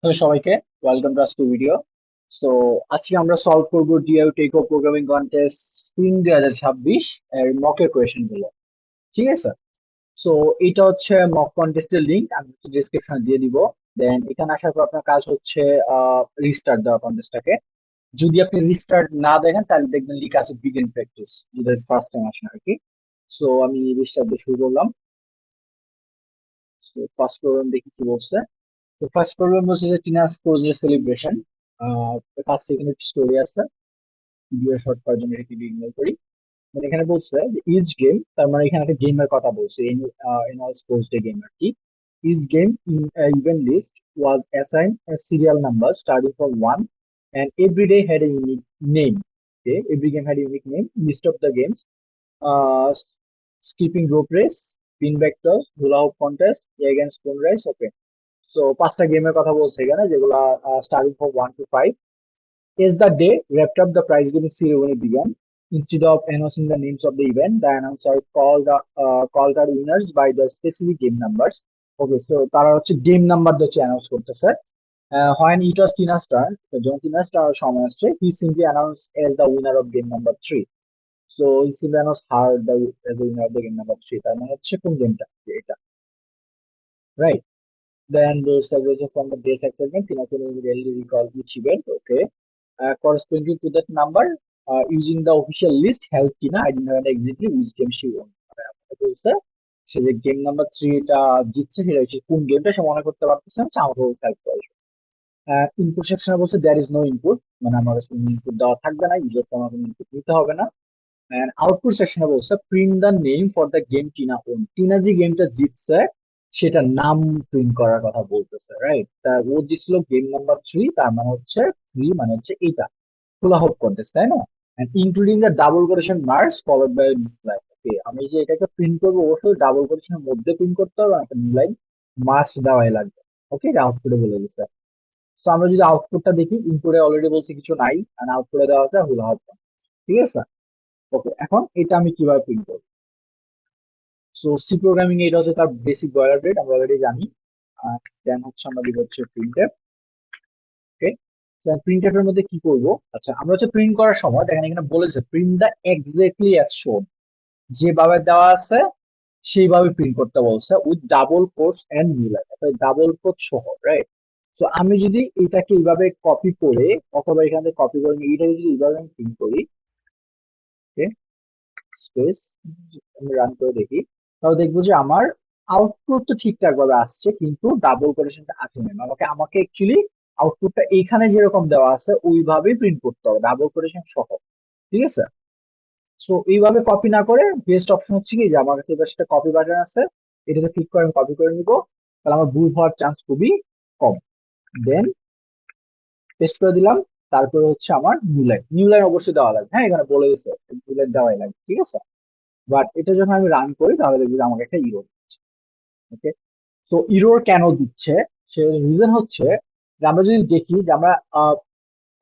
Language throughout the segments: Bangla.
হ্যালো সবাইকে, ওয়েলকাম টু আজকের ভিডিও। সো আজকে আমরা সলভ করব ডিআই টেকো প্রোগ্রামিং কন্টেস্ট 3 2026 এর মকের কোয়েশ্চেন গুলো। ঠিক আছে? সো এটা হচ্ছে মক কন্টেস্টের লিংক, আমি ডিসক্রিপশনে দিয়ে দিব। দেন এখানে আসার পর আপনার কাজ হচ্ছে রিস্টার্ট দেওয়া কন্টেস্টটাকে। যদি আপনি রিস্টার্ট না দেখেন তাহলে দেখবেন লিখা আছে বিগিন প্র্যাকটিস, যদি ফার্স্ট টাইম আসেন আর কি। সো আমি রিস্টার্ট দিয়ে শুরু করলাম। সো ফার্স্ট প্রবলেম দেখি কি বলছে। তো ফার্স্ট প্রবলেম হচ্ছে যে টিনাস ক্রোজের সেলিব্রেশন। ফার্স্ট এখানে স্টোরি আছে, ভিডিও শর্ট করার জন্য এটাকে ইগনোর করি। মানে এখানে বলছে যে ইচ গেম, তার মানে এখানে একটা গেমের কথা বলছে। এনআল স্পোর্টস ডে গেম আর কি। Each game in event list was assign serial number starting from one and every day had a unique name. Okay, every game had a unique name. List of the games: uh, skipping rope race, pin vectors, hula hoop contest, egg and spoon race. Okay, so পাঁচটা গেমের কথা বলছে এখানে, যেগুলা starting from 1 to 5. As the day wrapped up, the prize giving ceremony began. Instead of announcing the names of the event, the announcer called our winners by the specific game numbers. Okay, so তারা হচ্ছে গেম নাম্বার হচ্ছে অ্যানাউন্স করতেছে। When it was Tina's turn, তো যখন টিনার সময় আসছে, he simply announced as the winner of game number 3. So he simply announced her as the winner of the game number 3. তার মানে হচ্ছে কোন গেমটা, এটা, right? Then there's a version from the base experiment. Tina can immediately recall each event. Okay. Corresponding to that number, using the official list helped Tina identify exactly which game she won. বলছে সে যে গেম নাম্বার 3টা জিতছে, সেটা হচ্ছে কোন গেমটা সে মনে করতে পারতেছে না, আমাকে হেল্প করে। ইনপুট সেকশনে বলছে দেয়ার ইজ নো ইনপুট, মানে আমার কাছে কোনো ইনপুট দেওয়া থাকবে না, ইউজার আমার কোনো ইনপুট নিতে হবে না। এন্ড আউটপুট সেকশনে বলছে print the name for the game Tina won. Tina যে গেমটা জিতছে সেটার নাম প্রিন্ট করার কথা বলতেছে, রাইট? তা ও জিতছিল গেম নাম্বার 3, তার মানে হচ্ছে 3 মানে হচ্ছে এটা হুলা হোপ কন্টেস্ট, তাই না? And including the double quotation marks followed by line. Okay, আমি যে এটাকে প্রিন্ট করবো অবশ্যই ডাবল কোটেশনের মধ্যে প্রিন্ট করতে হবে, একটা নিউ লাইন মাস্ট দেওয়াই লাগবে। ওকে, এটা আউটপুটে বলে দিচ্ছে। তো আমরা যদি আউটপুটটা দেখি, ইনপুটে অলরেডি বলছে কিছু নাই, আর আউটপুটে দেওয়া আছে হুলা হোপ। ঠিক আছে? ওকে, এখন এটা আমি কিভাবে প্রিন্ট করবো? সো সি প্রোগ্রামিং এটা হচ্ছে তার বেসিক বয়লার প্লেট, আমরা অলরেডি জানি। দেন হচ্ছে আমরা দিব হচ্ছে প্রিন্টএফ। ওকে, প্রিন্টএফ এর মধ্যে কি করব? আচ্ছা, আমরা হচ্ছে প্রিন্ট করার সময় দেখেন এখানে বলেছে প্রিন্ট দা এক্স্যাক্টলি অ্যাজ শোন, যেভাবে দেওয়া আছে সেইভাবে প্রিন্ট করতে বলছে, with double quotes and new line, double quote সহ, রাইট? তো আমি যদি এটাকে এইভাবে কপি করে, অথবা এখান থেকে কপি করে নিয়ে এটাকে যদি এইভাবে আমি প্রিন্ট করি, ওকে, স্পেস, আমি রান করে দেখি, তাহলে দেখবো যে আমার আউটপুট তো ঠিকঠাক ভাবে আসছে, কিন্তু ডাবল কোটেশনটা আসেনি। আমাকে আমাকে অ্যাকচুয়ালি আউটপুটটা এইখানে যেরকম দেওয়া আছে ওইভাবেই প্রিন্ট করতে হবে, ডাবল কোটেশন সহ। ঠিক আছে? সো এইভাবে কপি না করে বেস্ট অপশন হচ্ছে কি, যে আমার কাছে এবার সেটা কপি বাটন আছে, এটাতে ক্লিক করে আমি কপি করে নিব, তাহলে আমার ভুল হওয়ার চান্স খুবই কম। দেন পেস্ট করে দিলাম। তারপরে হচ্ছে আমার নিউ লাইন, নিউ লাইন অবশ্যই দেওয়া লাগবে, হ্যাঁ এখানে বলে দিচ্ছে নিউ লাইন দেওয়াই লাগবে। ঠিক আছে? বাট এটা যখন আমি রান করি তাহলে দেখবো যে আমাকে একটা ইরোর দিচ্ছে। ওকে, সো ইরোর কেন দিচ্ছে? সে রিজন হচ্ছে যে আমরা যদি দেখি যে আমরা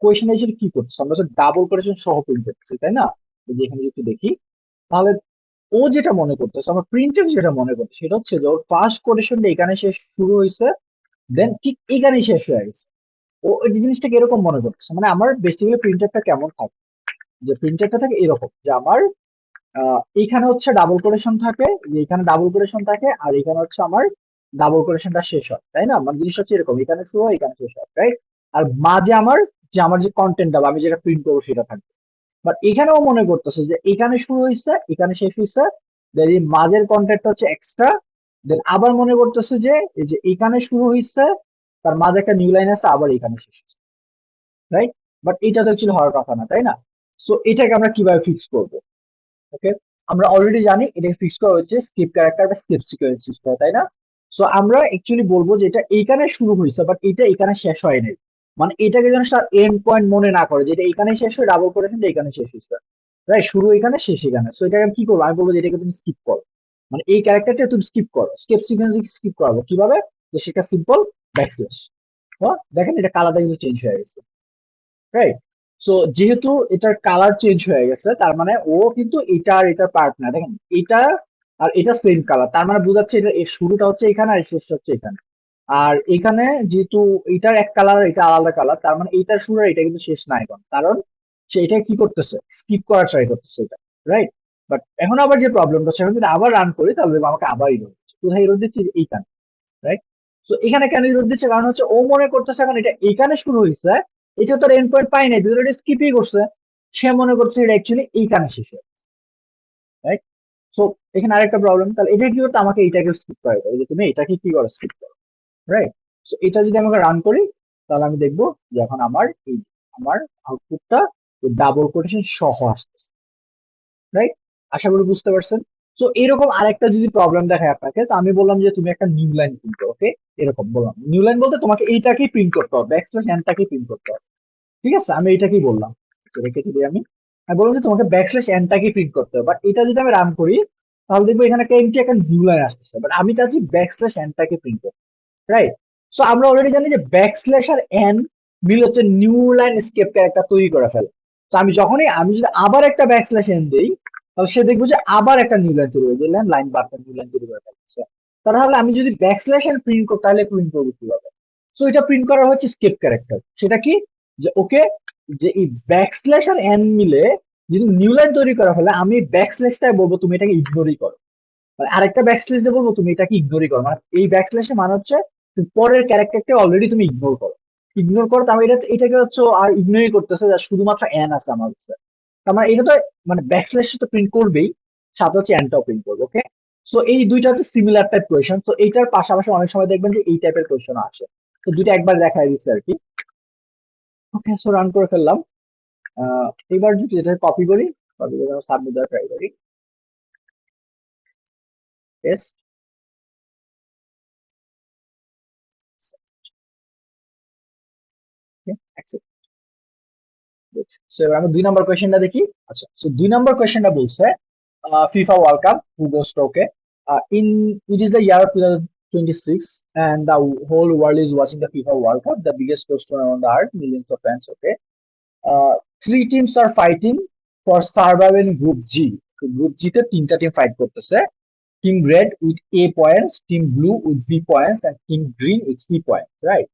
কোয়েশন হিসেবে কি করছি, আমরা তো ডাবল কোটেশন সহ প্রিন্ট করতেছি, তাই না? এই যে এখানে যদি দেখি, তাহলে ও যেটা মনে করতেছে, আমরা প্রিন্টের যেটা মনে করছি সেটা হচ্ছে যে ওর ফার্স্ট কোটেশনটা এখানে শেষ শুরু হয়েছে, দেন ঠিক এখানেই শেষ হয়ে গেছে। ও এই জিনিসটাকে এরকম মনে করতেছে। মানে আমার বেসিক্যালি প্রিন্টারটা কেমন থাকে, যে প্রিন্টারটা থাকে এরকম, যে আমার এইখানে হচ্ছে ডাবল কোটেশন থাকে, যে এখানে ডাবল কোটেশন থাকে, আর এখানে হচ্ছে আমার ডাবল কোটেশনটা শেষ হয়, তাই না? আমার জিনিস হচ্ছে এরকম, এখানে শুরু হয় এখানে শেষ হয়, রাইট? আর মাঝে আমার যে কন্টেন্টটা বা আমি যেটা প্রিন্ট করবো সেটা থাকবে। বাট এখানেও মনে করতেছে যে এখানে শুরু হয়েছে এখানে শেষ হয়েছে, দেন এই মাঝের কন্টেন্টটা হচ্ছে এক্সট্রা। দেন আবার মনে করতেছে যে এই যে এখানে শুরু হয়েছে, তার মাঝে একটা নিউ লাইন আছে, আবার এখানে শেষ হয়েছে, রাইট? বাট এটা তো অ্যাকচুয়ালি হওয়ার কথা না, তাই না? সো এটাকে আমরা কিভাবে ফিক্স করবো? ওকে, আমরা অলরেডি জানি এটাকে ফিক্স করা হচ্ছে স্কিপ ক্যারেক্টার বা স্কিপ সিকোয়েন্স ইউজ করে, তাই না? সো আমরা অ্যাকচুয়ালি বলবো যে এটা এইখানে শুরু হয়েছে বাট এটা এখানে শেষ হয় নাই। মানে এটাকে যেন তার এন্ড পয়েন্ট মনে না করে, যেটা এখানে শেষ হয়ে ডাবল করেছেন এখানে শেষ হয়েছে, রাইট? শুরু এখানে শেষ এখানে। সো এটাকে আমি কি করবো? আমি বলবো যে এটাকে তুমি স্কিপ করো, মানে এই ক্যারেক্টারটা তুমি স্কিপ করো, স্কিপ সিকোয়েন্স স্কিপ করাবো কিভাবে? যে সেটা সিম্পল ব্যাকস্ল্যাশ। দেখেন এটা কালারটা কিন্তু চেঞ্জ হয়ে গেছে, রাইট? সো যেহেতু এটার কালার চেঞ্জ হয়ে গেছে, তার মানে ও কিন্তু এটা আর এটার পার্ট না। দেখেন এটা আর এটা সেম কালার, তার মানে বোঝাচ্ছে এটা এর শুরুটা হচ্ছে এখানে আর শেষটা হচ্ছে এখানে। আর এখানে যেহেতু এটার এক কালার এটা আলাদা কালার, তার মানে এইটার শুরু আর এটা কিন্তু শেষ না এখন, কারণ সে এটা কি করতেছে, স্কিপ করার ট্রাই করতেছে এটা, রাইট? বাট এখন আবার যে প্রবলেমটা, সেটা যদি আবার রান করি তাহলে দেখবো আমাকে আবার ইরোর দিচ্ছে। কোথায় ইরোর দিচ্ছে? এইখানে, রাইট? সো এখানে কেন ইরোর দিচ্ছে? কারণ হচ্ছে ও মনে করতেছে এখন এটা এখানে শুরু হয়েছে, এটা তো এন্ড পয়েন্ট পাই নাই, দুটো স্কিপই করছে, সে মনে করছে এটা অ্যাকচুয়ালি এইখানে শেষ হয়েছে, রাইট? সো এখানে আরেকটা প্রবলেম, তাহলে এটা কি করতে, আমাকে এইটাকে স্কিপ করা হবে, যে তুমি এটাকে কি করো, স্কিপ করো, রাইট? সো এটা যদি আমাকে রান করি, তাহলে আমি দেখবো যে এখন আমার এই যে আমার আউটপুটটা ডাবল কোটেশন সহ আসতেছে, রাইট? আশা করি বুঝতে পারছেন। সো এরকম আরেকটা যদি প্রবলেম দেখায় আপনাকে, তো আমি বললাম যে তুমি একটা নিউ লাইন প্রিন্ট করো, ওকে? এরকম বললাম, নিউ লাইন বলতে তোমাকে এইটাকেই প্রিন্ট করতে হবে, ব্যাকস্ল্যাশ এনটাকেই প্রিন্ট করতে হবে, ঠিক আছে? আমি এইটাকেই বললাম, তো রেখে দিই আমি বললাম যে তোমাকে ব্যাকস্ল্যাশ এনটাকেই প্রিন্ট করতে হবে, বাট এটা যদি আমি রান করি, তাহলে দেখবো এখানে একটা এমটি একটা নিউ লাইন আসতেছে, বাট আমি চাচ্ছি ব্যাকস্ল্যাশ এনটাকে প্রিন্ট করতে, রাইট? সো আমরা অলরেডি জানি যে ব্যাকস্ল্যাশ আর এন মিল হচ্ছে নিউ লাইন স্কেপ ক্যারেক্টার তৈরি করে ফেলে। তো আমি যদি আবার একটা ব্যাকস্ল্যাশ এন দেই, তাহলে সে দেখবো যে আবার একটা নিউ লাইন তৈরি করে, যে লাইন বারটা নিউ লাইন তৈরি করে ফেলছে। তাহলে আমি যদি ব্যাকস্ল্যাশ এন প্রিন্ট করি, তাহলে প্রিন্ট করবো কিভাবে? সো এটা প্রিন্ট করা হচ্ছে স্কেপ ক্যারেক্টার, সেটা কি, যে ওকে, যে এই ব্যাকস্ল্যাশ আর এন মিলে যদি নিউ লাইন তৈরি করা হলে, আমি ব্যাকস্ল্যাশটাই বলবো তুমি এটাকে ইগনোরই করো, মানে আরেকটা ব্যাকস্ল্যাশ বলবো তুমি এটাকে ইগনোরই করো, মানে এই ব্যাকস্ল্যাশে মানে হচ্ছে তুমি পরের ক্যারেক্টারকে অলরেডি তুমি ইগনোর করো, ইগনোর করো, তার মানে এটাকে হচ্ছে আর ইগনোরই করতেছে, যা শুধুমাত্র এন আছে আমার কাছে, তার মানে এটা তো মানে ব্যাকস্ল্যাশ তো প্রিন্ট করবেই, সাথে হচ্ছে এনটাও প্রিন্ট করবে, ওকে? সো এই দুইটা হচ্ছে সিমিলার টাইপ কোয়েশন, তো এইটার পাশাপাশি অনেক সময় দেখবেন যে এই টাইপের কোয়েশন আসে, তো দুইটা একবার দেখাই দিচ্ছে আর কি। ওকে, সো রান করে ফেললাম। এবার যদি এটা কপি করি, কপি করে সাবমিট দেওয়ার ট্রাই করি, টেস্ট, অ্যাকসেপ্ট। সো এবার আমরা 2 নম্বর কোয়েশ্চেনটা দেখি। আচ্ছা, সো 2 নম্বর কোয়েশ্চেনটা বলছে FIFA World Cup, who goes to, okay, in it is the year of 2026 and the whole world is watching the FIFA World Cup, the biggest sports tournament on the earth, millions of fans, okay? uh, 3 teams are fighting for survival in group G. তো গ্রুপ জি তে 3টা টিম ফাইট করতেছে, team red with A points, team blue with B points and team green with C points, right?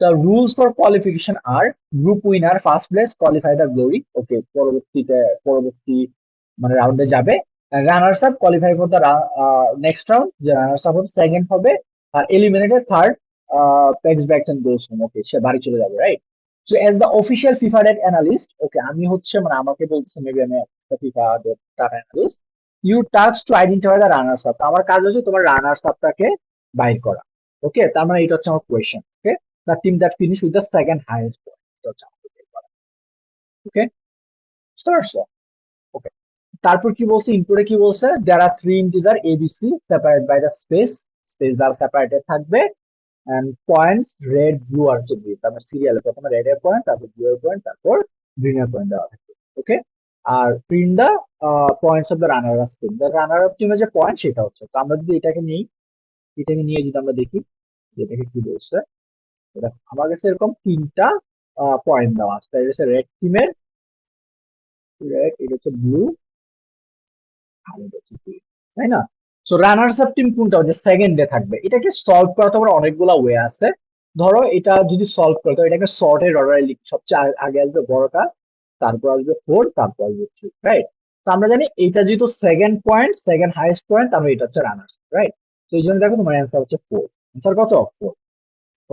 The rules for qualification are: group winner first place qualify the glory, okay, পরবর্তী মানে রাউন্ডে যাবে, runners up qualify for the next round, যে রানার্স আপ হবে সেকেন্ড হবে, আর eliminated third packs bags and goes home, okay, সে বাড়ি চলে যাবে, right? So as the official FIFA data analyst, okay, আমি হচ্ছে মানে আমাকে বলতেছে, মেবি আমি একটা FIFA data analyst, you task to identify the runners up, আমার কাজ হচ্ছে তোমার রানার্স আপটাকে বাইর করা, ওকে? তার মানে এটা হচ্ছে আমার question, okay? The team that finish with the second highest point, এটা হচ্ছে আমাকে বের করা, ওকে? বুঝতে পারছো? ওকে, তারপর কি বলছে, ইনপুটে কি বলছে, there are three integer ABC separate by the space, space দ্বারা সেপারেটেড থাকবে, এন্ড পয়েন্টস রেড ব্লু আর হচ্ছে গ্রিন, তারপর সিরিয়ালে প্রথমে রেড এর পয়েন্ট, তারপর ব্লু এর পয়েন্ট, তারপর গ্রিন এর পয়েন্ট দেওয়া থাকবে, ওকে? আর print the points of the runner up team, the runner up টিমের যে পয়েন্ট সেটা হচ্ছে, তো আমরা যদি এটাকে নিই, এটাকে নিয়ে যদি আমরা দেখি যে এটাকে কি বলছে, তো দেখো আমার কাছে এরকম 3টা পয়েন্ট দেওয়া আছে, এটা হচ্ছে রেড টিমের, রেড, এটা হচ্ছে ব্লু, আর এটা হচ্ছে গ্রিন, তাই না? সো রানার্স আপ টিম কোনটা, যে সেকেন্ডে থাকবে, এটাকে সলভ করা তোমার অনেকগুলা ওয়ে আছে। ধরো এটা যদি সলভ করে, তো এটাকে সর্টের অর্ডারে লিখ, সবচেয়ে আগে আসবে বড়টা, তারপর আসবে 4, তারপর আসবে 3, রাইট? তো আমরা জানি এটা যেহেতু second point, second highest point, তাহলে এটা হচ্ছে রানার্স, রাইট? তো এই জন্য দেখো তোমার অ্যান্সার হচ্ছে 4, অ্যান্সার কত, 4,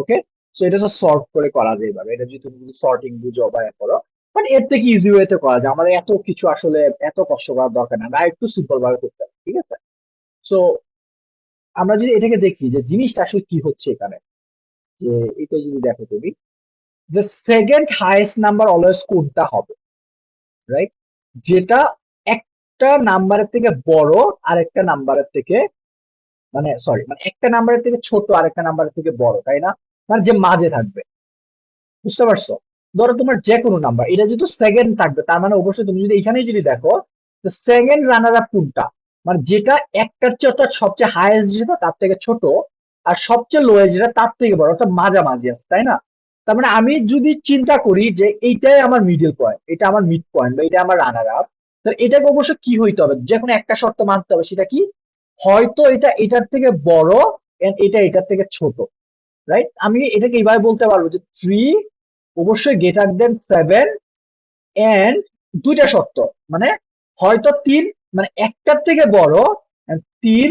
ওকে? সো এটা হচ্ছে সর্ট করে করা যায় এভাবে, এটা যদি তুমি যদি সর্টিং বুঝো বা এ করো, বাট এর থেকে ইজি ওয়েতে করা যায়, আমাদের এত কিছু আসলে এত কষ্ট করার দরকার নেই, আমরা একটু সিম্পল ভাবে করতে পারি, ঠিক আছে? সো আমরা যদি এটাকে দেখি যে জিনিসটা আসলে কি হচ্ছে এখানে, যে এটা যদি দেখো তুমি, যে সেকেন্ড হাইয়েস্ট নাম্বার অলওয়েজ কোনটা হবে, রাইট? যেটা একটা নাম্বারের থেকে বড়, আর একটা নাম্বারের থেকে, মানে সরি, মানে একটা নাম্বারের থেকে ছোট আর একটা নাম্বারের থেকে বড়, তাই না? মানে যে মাঝে থাকবে, বুঝতে পারছো? ধরো তোমার যে কোনো নাম্বার, এটা যেহেতু সেকেন্ড থাকবে, তার মানে অবশ্যই তুমি যদি এখানেই যদি দেখো, সেকেন্ড রানার আপ কোনটা, মানে যেটা একটার চেয়ে অর্থাৎ সবচেয়ে হাইয়েস্ট যেটা তার থেকে ছোট, আর সবচেয়ে লোয়েস্ট যেটা তার থেকে বড়, অর্থাৎ মাঝামাঝি আছে, তাই না? তার মানে আমি যদি চিন্তা করি যে এইটাই আমার মিডল পয়েন্ট, এটা আমার মিড পয়েন্ট, বা এটা আমার রানার আপ, তাহলে এটাকে অবশ্য কি হইতে হবে, যে কোনো একটা শর্ত মানতে হবে, সেটা কি, হয়তো এটা এটার থেকে বড় and এটা এটার থেকে ছোট, রাইট? আমি এটাকে এইভাবে বলতে পারবো যে 3 অবশ্যই গ্রেটার দেন 7 এন্ড দুইটা শর্ত, মানে হয়তো 3 মানে একটার থেকে বড় and 3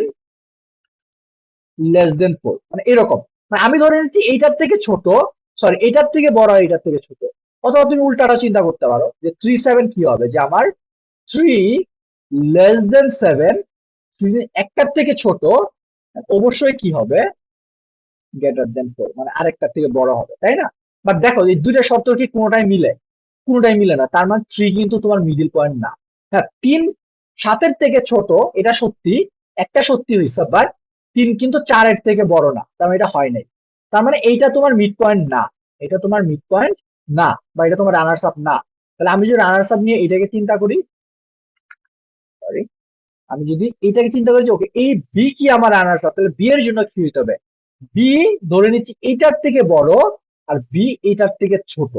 লেস দেন 4, মানে এরকম। মানে আমি ধরে নিচ্ছি এইটার থেকে ছোট, সরি এইটার থেকে বড় এইটার থেকে ছোট। অথবা তুমি উল্টাটা চিন্তা করতে পারো যে 3 7 কি হবে, যে আমার 3 লেস দেন 7, একটার থেকে ছোট, অবশ্যই কি হবে, গ্রেটার দেন 4, মানে আরেকটার থেকে বড় হবে, তাই না? বাট দেখো এই দুইটা শর্ত কি কোনোটাই মিলে? কোনোটাই মিলে না, তার মানে 3 কিন্তু তোমার মিডিল পয়েন্ট না। হ্যাঁ, 3 7-এর থেকে ছোট, এটা সত্যি, একটা সত্যি হয়েছে, বাট 3 কিন্তু 4-এর থেকে বড় না, তার মানে এটা হয় নাই। তার মানে এইটা তোমার মিড পয়েন্ট না, এটা তোমার মিড পয়েন্ট না, বা এটা তোমার রানার্স আপ না। তাহলে আমি যদি রানার্স আপ নিয়ে এটাকে চিন্তা করি, সরি, আমি যদি এটাকে চিন্তা করি যে ওকে এই বি কি আমার রানার্স আপ, তাহলে বি এর জন্য কি হইতে হবে? বি ধরে নিচ্ছি এইটার থেকে বড়, আর বি এইটার থেকে ছোট।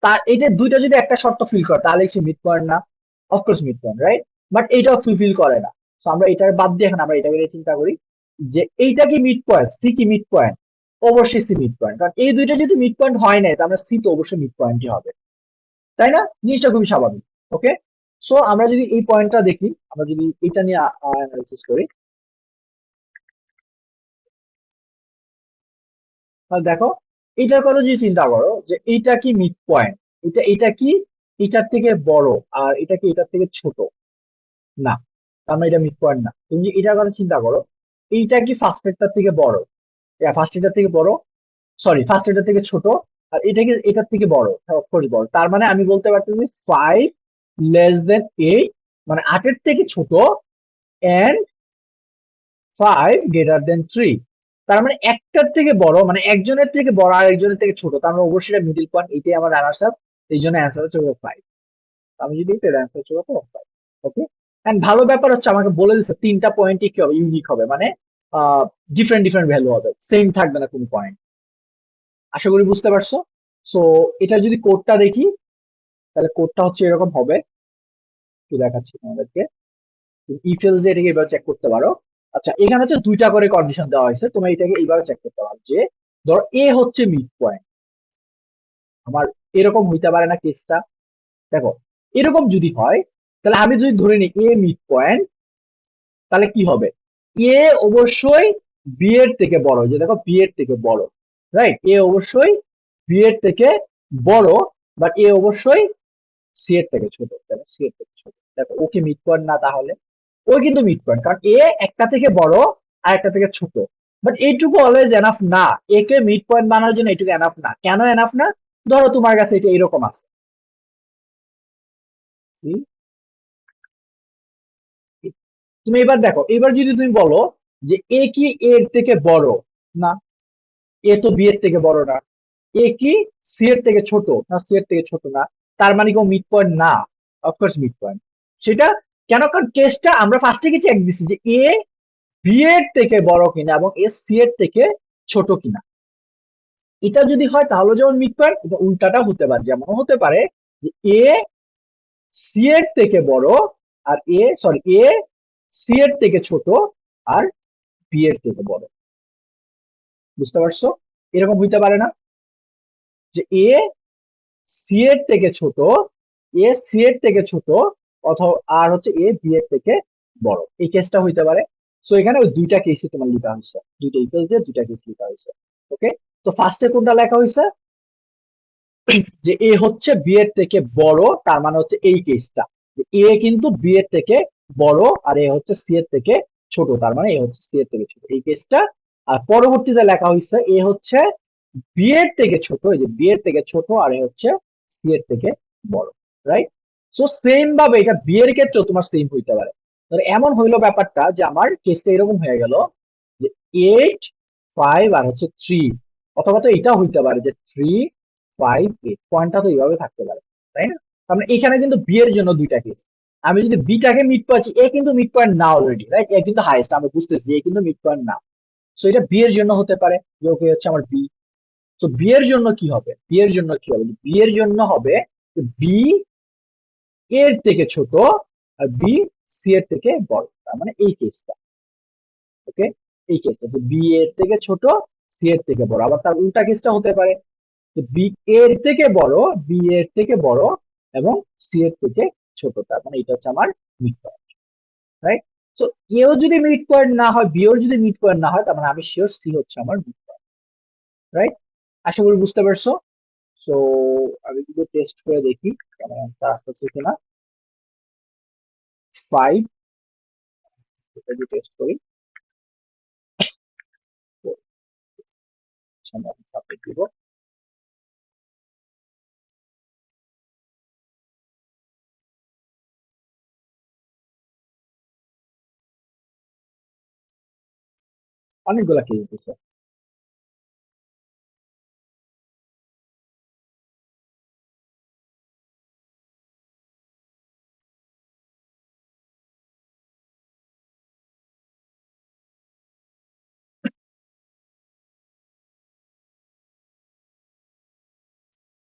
তার এটা দুইটা যদি একটা শর্ত ফিল করে তাহলে সে মিড পয়েন্ট না? Of course mid point, right? But এইটাও ফুলফিল করে না। তো আমরা এটার বাদ দিয়ে এখন আমরা এটাকে নিয়ে চিন্তা করি যে এইটা কি মিড পয়েন্ট, সি কি মিড পয়েন্ট? অবশ্যই সি মিড পয়েন্ট, কারণ এই দুইটা যদি মিড পয়েন্ট হয় নাই তাহলে সি তো অবশ্যই মিড পয়েন্টই হবে, তাই না? জিনিসটা খুবই স্বাভাবিক। ওকে, সো আমরা যদি এই পয়েন্টটা দেখি, আমরা যদি এটা নিয়ে অ্যানালাইসিস করি, তাহলে দেখো এটার কথা যদি চিন্তা করো যে এইটা কি মিড পয়েন্ট, এটা কি এটার থেকে বড়, আর এটা কি এটার থেকে ছোট? না, তার মানে এটা মিড পয়েন্ট না। তুমি যদি এটার কথা চিন্তা করো, এইটা কি ফার্স্ট এরটার থেকে বড়, ফার্স্ট এরটার থেকে বড়, সরি ফার্স্ট এরটার থেকে ছোট, আর এটা কি এটার থেকে বড়? অফকোর্স বড়। তার মানে আমি বলতে পারতেছি 5 লেস দেন 8, মানে 8-এর থেকে ছোট, এন্ড 5 গ্রেটার দেন 3। তার মানে একটার থেকে বড়, মানে একজনের থেকে বড় আর একজনের থেকে ছোট, তার মানে অবশ্যই মিডিল পয়েন্ট, এটাই আমার রানার্স আপ। এই জন্য অ্যান্সার হচ্ছে 5। আমি যদি এটার অ্যান্সার হচ্ছে 5। ওকে, এন্ড ভালো ব্যাপার হচ্ছে আমাকে বলে দিচ্ছে তিনটা পয়েন্টই কি হবে, ইউনিক হবে, মানে ডিফারেন্ট ডিফারেন্ট ভ্যালু হবে, সেম থাকবে না কোনো পয়েন্ট। আশা করি বুঝতে পারছো। সো এটা যদি কোডটা দেখি, তাহলে কোডটা হচ্ছে এরকম হবে, একটু দেখাচ্ছি তোমাদেরকে। ইফ এলস এটাকে এবার চেক করতে পারো। আচ্ছা, এখানে হচ্ছে দুইটা করে কন্ডিশন দেওয়া হয়েছে, তোমরা এটাকে এইভাবে চেক করতে পারো যে ধরো এ হচ্ছে মিড পয়েন্ট আমার, এরকম হইতে পারে না কেসটা? দেখো এরকম যদি হয়, তাহলে আমি যদি ধরে নিই এ মিড পয়েন্ট, তাহলে কি হবে? এ অবশ্যই বি এর থেকে বড়, যে দেখো বি এর থেকে বড়, রাইট? এ অবশ্যই বি এর থেকে বড়, বাট এ অবশ্যই সি এর থেকে ছোট, তাহলে সি এর থেকে ছোট। দেখো ও কি মিড পয়েন্ট না তাহলে? ও কিন্তু মিড পয়েন্ট, কারণ এ একটা থেকে বড় আর একটা থেকে ছোট। বাট এইটুকু অলওয়েজ এনাফ না, এ কে মিড পয়েন্ট বানানোর জন্য এইটুকু এনাফ না। কেন এনাফ না? ধরো তোমার কাছে এটা এরকম আছে, কি? তুমি এবার দেখো, এবার যদি তুমি বলো যে এ কি এর থেকে বড়, না, এ তো বি এর থেকে বড় না। এ কি সি এর থেকে ছোট, না, সি এর থেকে ছোট না। তার মানে কি মিড পয়েন্ট না? Of course mid point. সেটা কেন? কারণ কেসটা আমরা ফার্স্টে কি চেক দিছি যে এ বি এর থেকে বড় কিনা এবং এ সি এর থেকে ছোট কিনা। এটা যদি হয় তাহলে যেমন মিড পয়েন্ট, এটা উল্টাটা হতে পারে, যেমন হতে পারে যে এ সি এর থেকে বড়, আর এ সি এর থেকে ছোট, আর বি এর থেকে বড়। বুঝতে পারছো? এরকম হইতে পারে না যে এ সি এর থেকে ছোট, এ সি এর থেকে ছোট, অথবা আর হচ্ছে এ বি এর থেকে বড়, এই কেসটা হইতে পারে। সো এখানে ওই দুইটা কেসই তোমার লেখা হয়েছে, দুইটা ইকুয়াল দিয়ে দুইটা কেস লেখা হয়েছে। ওকে, তো ফার্স্টে কোনটা লেখা হয়েছে, যে এ হচ্ছে বি এর থেকে বড়, তার মানে হচ্ছে এই কেসটা এ কিন্তু বি এর থেকে বড়, আর এ হচ্ছে সি এর থেকে ছোট, তার মানে এ হচ্ছে সি এর থেকে ছোট, এই কেসটা। আর পরবর্তীতে লেখা হয়েছে এ হচ্ছে বি এর থেকে ছোট, এই যে বি এর থেকে ছোট, আর এ হচ্ছে সি এর থেকে বড়, রাইট? সো সেম ভাবে এটা বি এর ক্ষেত্রেও তোমার সেম হইতে পারে। ধর এমন হইলো ব্যাপারটা যে আমার কেসটা এরকম হয়ে গেল যে 8 5 আর হচ্ছে 3, অথবা তো এটাও হইতে পারে যে 3 5 8, পয়েন্টটা তো এইভাবে থাকতে পারে, তাই না? তার মানে এখানে কিন্তু বি এর জন্য দুইটা কেস। আমি যদি বিটাকে মিড পাচ্ছি, এ কিন্তু মিড পয়েন্ট না অলরেডি, রাইট? এ কিন্তু হাইয়েস্ট, আমি বুঝতেছি এ কিন্তু মিড পয়েন্ট না। সো এটা বি এর জন্য হতে পারে, যে ওকে হচ্ছে আমার বি। তো বি এর জন্য কি হবে? বি এর জন্য কি হবে? বি এর জন্য হবে বি এর থেকে ছোট, আর বি সি এর থেকে বড়, তার মানে এই কেসটা। ওকে, এই কেসটা যে বি এর থেকে ছোট সি এর থেকে বড়, আবার তার উল্টা কেসটা হতে পারে বি এর থেকে বড়, বি এর থেকে বড় এবং সি এর থেকে ছোট, তার মানে এটা হচ্ছে আমার মিড পয়েন্ট, রাইট? তো এও যদি মিড পয়েন্ট না হয়, বিও যদি মিড পয়েন্ট না হয়, তার মানে আমি শিওর সি হচ্ছে আমার মিড পয়েন্ট, রাইট? আশা করি বুঝতে পারছো। সো আমি যদি টেস্ট করে দেখি কেমন অ্যান্সার আসতেছে কিনা। 5, এটা যদি টেস্ট করি, তো আমি সাবমিট দিব। অনেকগুলা কেস দিছে।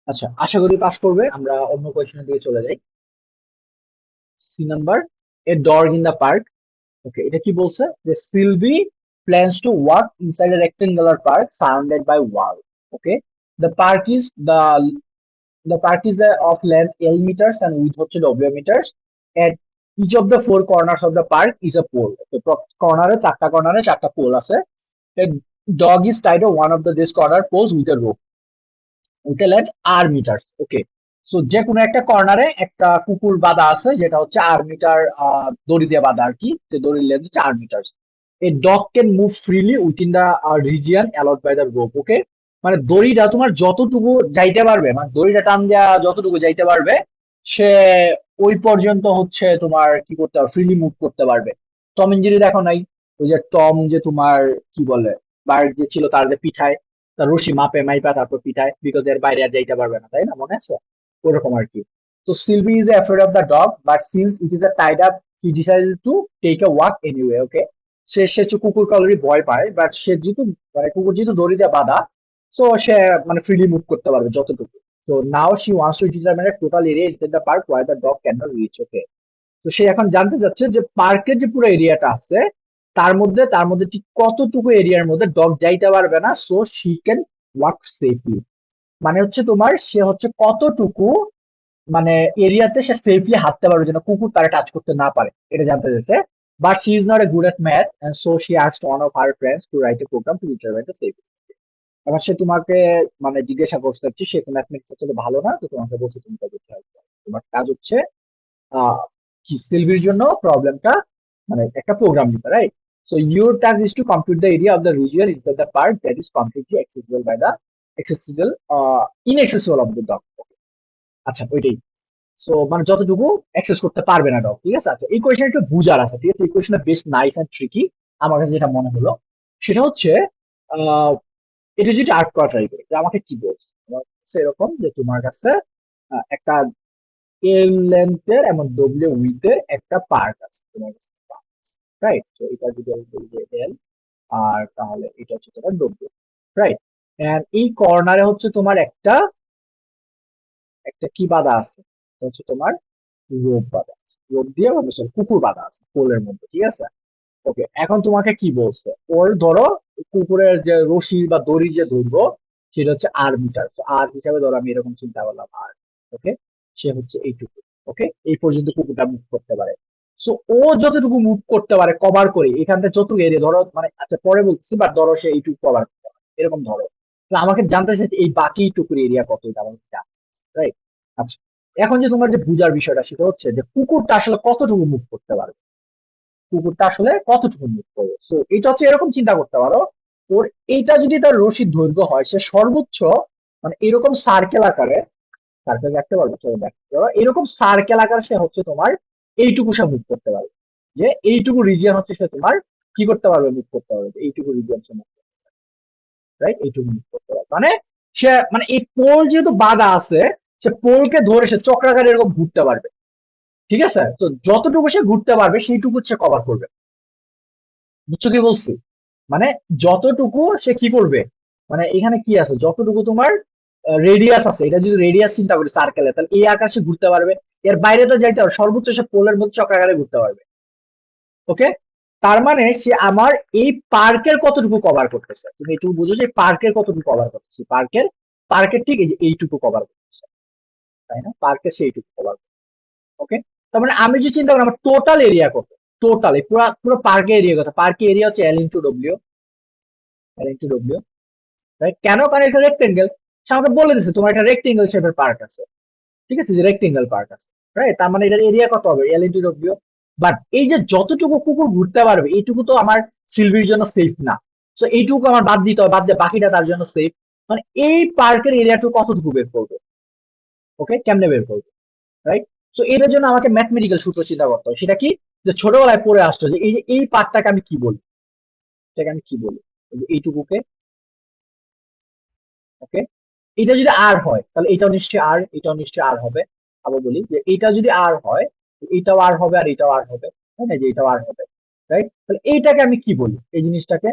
আচ্ছা, আশা করি পাস করবে। আমরা অন্য কোয়েশ্চেনের দিকে চলে যাই। C number, a dog in the park. Okay, এটা কি বলছে যে Sylvie plans to walk inside a rectangular park surrounded by wall. Okay, the park is of length L meters and width হচ্ছে W meters. At each of the four corners of the park is a pole. কর্নারে চারটা পোল আছে। A dog is tied to one of this corner poles with a rope. ওইটা লেন্থ আর মিটার। ওকে, সো যে কোনো একটা কর্নারে একটা কুকুর বাঁধা আছে, যেটা হচ্ছে আর মিটার দড়ি দিয়ে বাঁধা আর কি, দড়ির লেন্থ হচ্ছে r metre. A dog can move freely within the region allotted by the rope. Okay, মানে দড়িটা তোমার যতটুকু যাইতে পারবে, মানে দড়িটা টান দেওয়া যতটুকু যাইতে পারবে, সে ওই পর্যন্ত হচ্ছে তোমার কি করতে পারবে, ফ্রিলি মুভ করতে পারবে। টম এন্ড জেরি দেখো নাই? ওই যে টম যে তোমার কি বলে, বার্ড যে ছিল তার যে পিঠায় তার রশি মাপে মাইপা তারপর পিঠায়, বিকজ এর বাইরে আর যাইতে পারবে না, তাই না? মনে আছে? ওরকম আর কি। তো Sylvie is afraid of the dog, but since it is a tied up, he decided to take a walk anyway. Okay, সে হচ্ছে কুকুরকে অলরেডি ভয় পায়, বাট সে যেহেতু মানে কুকুর যেহেতু দড়ি দিয়ে বাঁধা, সো সে মানে ফ্রিলি মুভ করতে পারবে যতটুকু। তো now she wants to determine a total area inside the park where the dog can not reach. Okay, তো সে এখন জানতে চাচ্ছে যে পার্কের যে পুরো এরিয়াটা আছে তার মধ্যে ঠিক কতটুকু এরিয়ার মধ্যে ডগ যাইতে পারবে না, so she can walk safely. মানে হচ্ছে তোমার সে হচ্ছে কতটুকু মানে এরিয়াতে সে সেফলি হাঁটতে পারবে, যেন কুকুর তারা টাচ করতে না পারে, এটা জানতে চাইছে। But she is not a good at math and so she asked one of her friends to write a program to determine the safety. এবার সে তোমাকে মানে জিজ্ঞাসা করতে চাচ্ছে, সে তো ম্যাথমেটিক্স আসলে ভালো না, তো তোমাকে বলছে তুমি তাকে হেল্প করো। তোমার কাজ হচ্ছে আহ কি সিলভির জন্য প্রবলেমটা মানে একটা প্রোগ্রাম দিতে, right? So your task is to compute the area of the region inside the park that is completely accessible by the accessible inaccessible of the dog. আচ্ছা, ওইটাই। সো মানে যতটুকু অ্যাক্সেস করতে পারবে না ডগ, ঠিক আছে? আচ্ছা, এই কোয়েশ্চেন একটু বুঝার আছে, ঠিক আছে? এই কোয়েশ্চেনটা বেশ নাইস এন্ড ট্রিকি। আমার কাছে যেটা মনে হলো সেটা হচ্ছে আহ এটা যদি আর্ট করা ট্রাই করি, যে আমাকে কি বলছে, আমার কাছে এরকম যে তোমার কাছে একটা এল লেন্থের এবং ডব্লিউ উইথের একটা পার্ক আছে তোমার কাছে, রাইট? তো এটা যদি আমি বলি যে এল, আর তাহলে এটা হচ্ছে তোমার ডব্লিউ, রাইট? এন্ড এই কর্নারে হচ্ছে তোমার একটা একটা কি বাঁধা আছে, এটা হচ্ছে তোমার রোপ বাঁধা আছে, রোপ দিয়ে মানে sorry, কুকুর বাঁধা আছে পোলের মধ্যে, ঠিক আছে? ওকে, এখন তোমাকে কি বলছে, ওর ধরো কুকুরের যে রশি বা দড়ি যে ধরবো সেটা হচ্ছে আর মিটার, তো আর হিসাবে ধরো আমি এরকম চিন্তা করলাম আর। ওকে, সে হচ্ছে এইটুকু। ওকে, এই পর্যন্ত কুকুরটা মুভ করতে পারে। সো ও যতটুকু মুভ করতে পারে কভার করে এখান থেকে যতটুকু এরিয়া ধরো, মানে আচ্ছা পরে বলছি, বাট ধরো সে এইটুকু কভার করতে পারে এরকম ধরো। তো আমাকে জানতে চাইছে এই বাকি টুকুর এরিয়া কত, এটা আমাকে জানতে, রাইট? আচ্ছা, এখন যে তোমার যে বুঝার বিষয়টা সেটা হচ্ছে যে কুকুরটা আসলে কতটুকু মুভ করতে পারবে, কুকুরটা আসলে কতটুকু মুভ করবে। সো এটা হচ্ছে এরকম চিন্তা করতে পারো, ওর এইটা যদি তার রশির দৈর্ঘ্য হয়, সে সর্বোচ্চ মানে এরকম সার্কেল আকারে, সার্কেল রাখতে পারবে, চলো দেখো এরকম সার্কেল আকারে সে হচ্ছে তোমার এইটুকু সে মুভ করতে পারবে, যে এইটুকু রিজিয়ন হচ্ছে সে তোমার কি করতে পারবে, মুভ করতে পারবে, এইটুকু রিজিয়ন সে মুভ, রাইট? এইটুকু মুভ করতে পারবে মানে সে মানে এই পোল যেহেতু বাধা আছে, সে পোলকে ধরে সে চক্রাকারে এরকম ঘুরতে পারবে, ঠিক আছে? তো যতটুকু সে ঘুরতে পারবে সেইটুকু সে কভার করবে, বুঝছো কি বলছি? মানে যতটুকু সে কি করবে, মানে এখানে কি আছে, যতটুকু তোমার রেডিয়াস আছে, এটা যদি রেডিয়াস চিন্তা করি সার্কেলে, তাহলে এই আকাশে ঘুরতে পারবে, এর বাইরে তো যাইতে হবে, সর্বোচ্চ সে পোলের মধ্যে চক্রাকারে ঘুরতে পারবে। ওকে, তার মানে সে আমার এই পার্কের কতটুকু কভার করতেছে, তুমি একটু বুঝো যে পার্কের কতটুকু কভার করতেছে, পার্কের ঠিক এই যে এইটুকু কভার করতেছে, তাই না? পার্কের সেই এইটুকু কভার। ওকে, তার মানে আমি যে চিন্তা করি আমার টোটাল এরিয়া কত, টোটাল পুরো পুরো পার্কের এরিয়া কত, পার্কের এরিয়া হচ্ছে L × W, L × W, right? কেন? কারণ এটা রেক্টেঙ্গেল, সে আমাকে বলে দিচ্ছে তোমার একটা রেক্টেঙ্গেল শেপের পার্ক আছে, ঠিক আছে, যে রেক্টেঙ্গেল পার্ক আছে, রাইট? তার মানে এটার এরিয়া কত হবে, L × W। বাট এই যে যতটুকু কুকুর ঘুরতে পারবে এইটুকু তো আমার সিলভির জন্য সেফ না, তো এইটুকু আমার বাদ দিতে হবে, বাদ দিয়ে বাকিটা তার জন্য সেফ। মানে এই পার্কের এরিয়াটুকু কতটুকু বের করবে, ওকে, কেমনে বের করবে, রাইট? তো এটার জন্য আমাকে ম্যাথমেটিক্যাল সূত্র চিন্তা করতে হবে, সেটা কি, যে ছোটবেলায় পড়ে আসতো যে এই যে এই পার্টটাকে আমি কি বলি, এটাকে আমি কি বলি, এই যে এইটুকুকে, ওকে, এটা যদি আর হয় তাহলে এটাও নিশ্চয়ই আর, এটাও নিশ্চয়ই আর হবে। আবার বলি যে এটা যদি আর হয়, এটাও আর হবে আর এটাও আর হবে, তাই না, যে এটাও আর হবে, রাইট? তাহলে এইটাকে আমি কি বলি, এই জিনিসটাকে,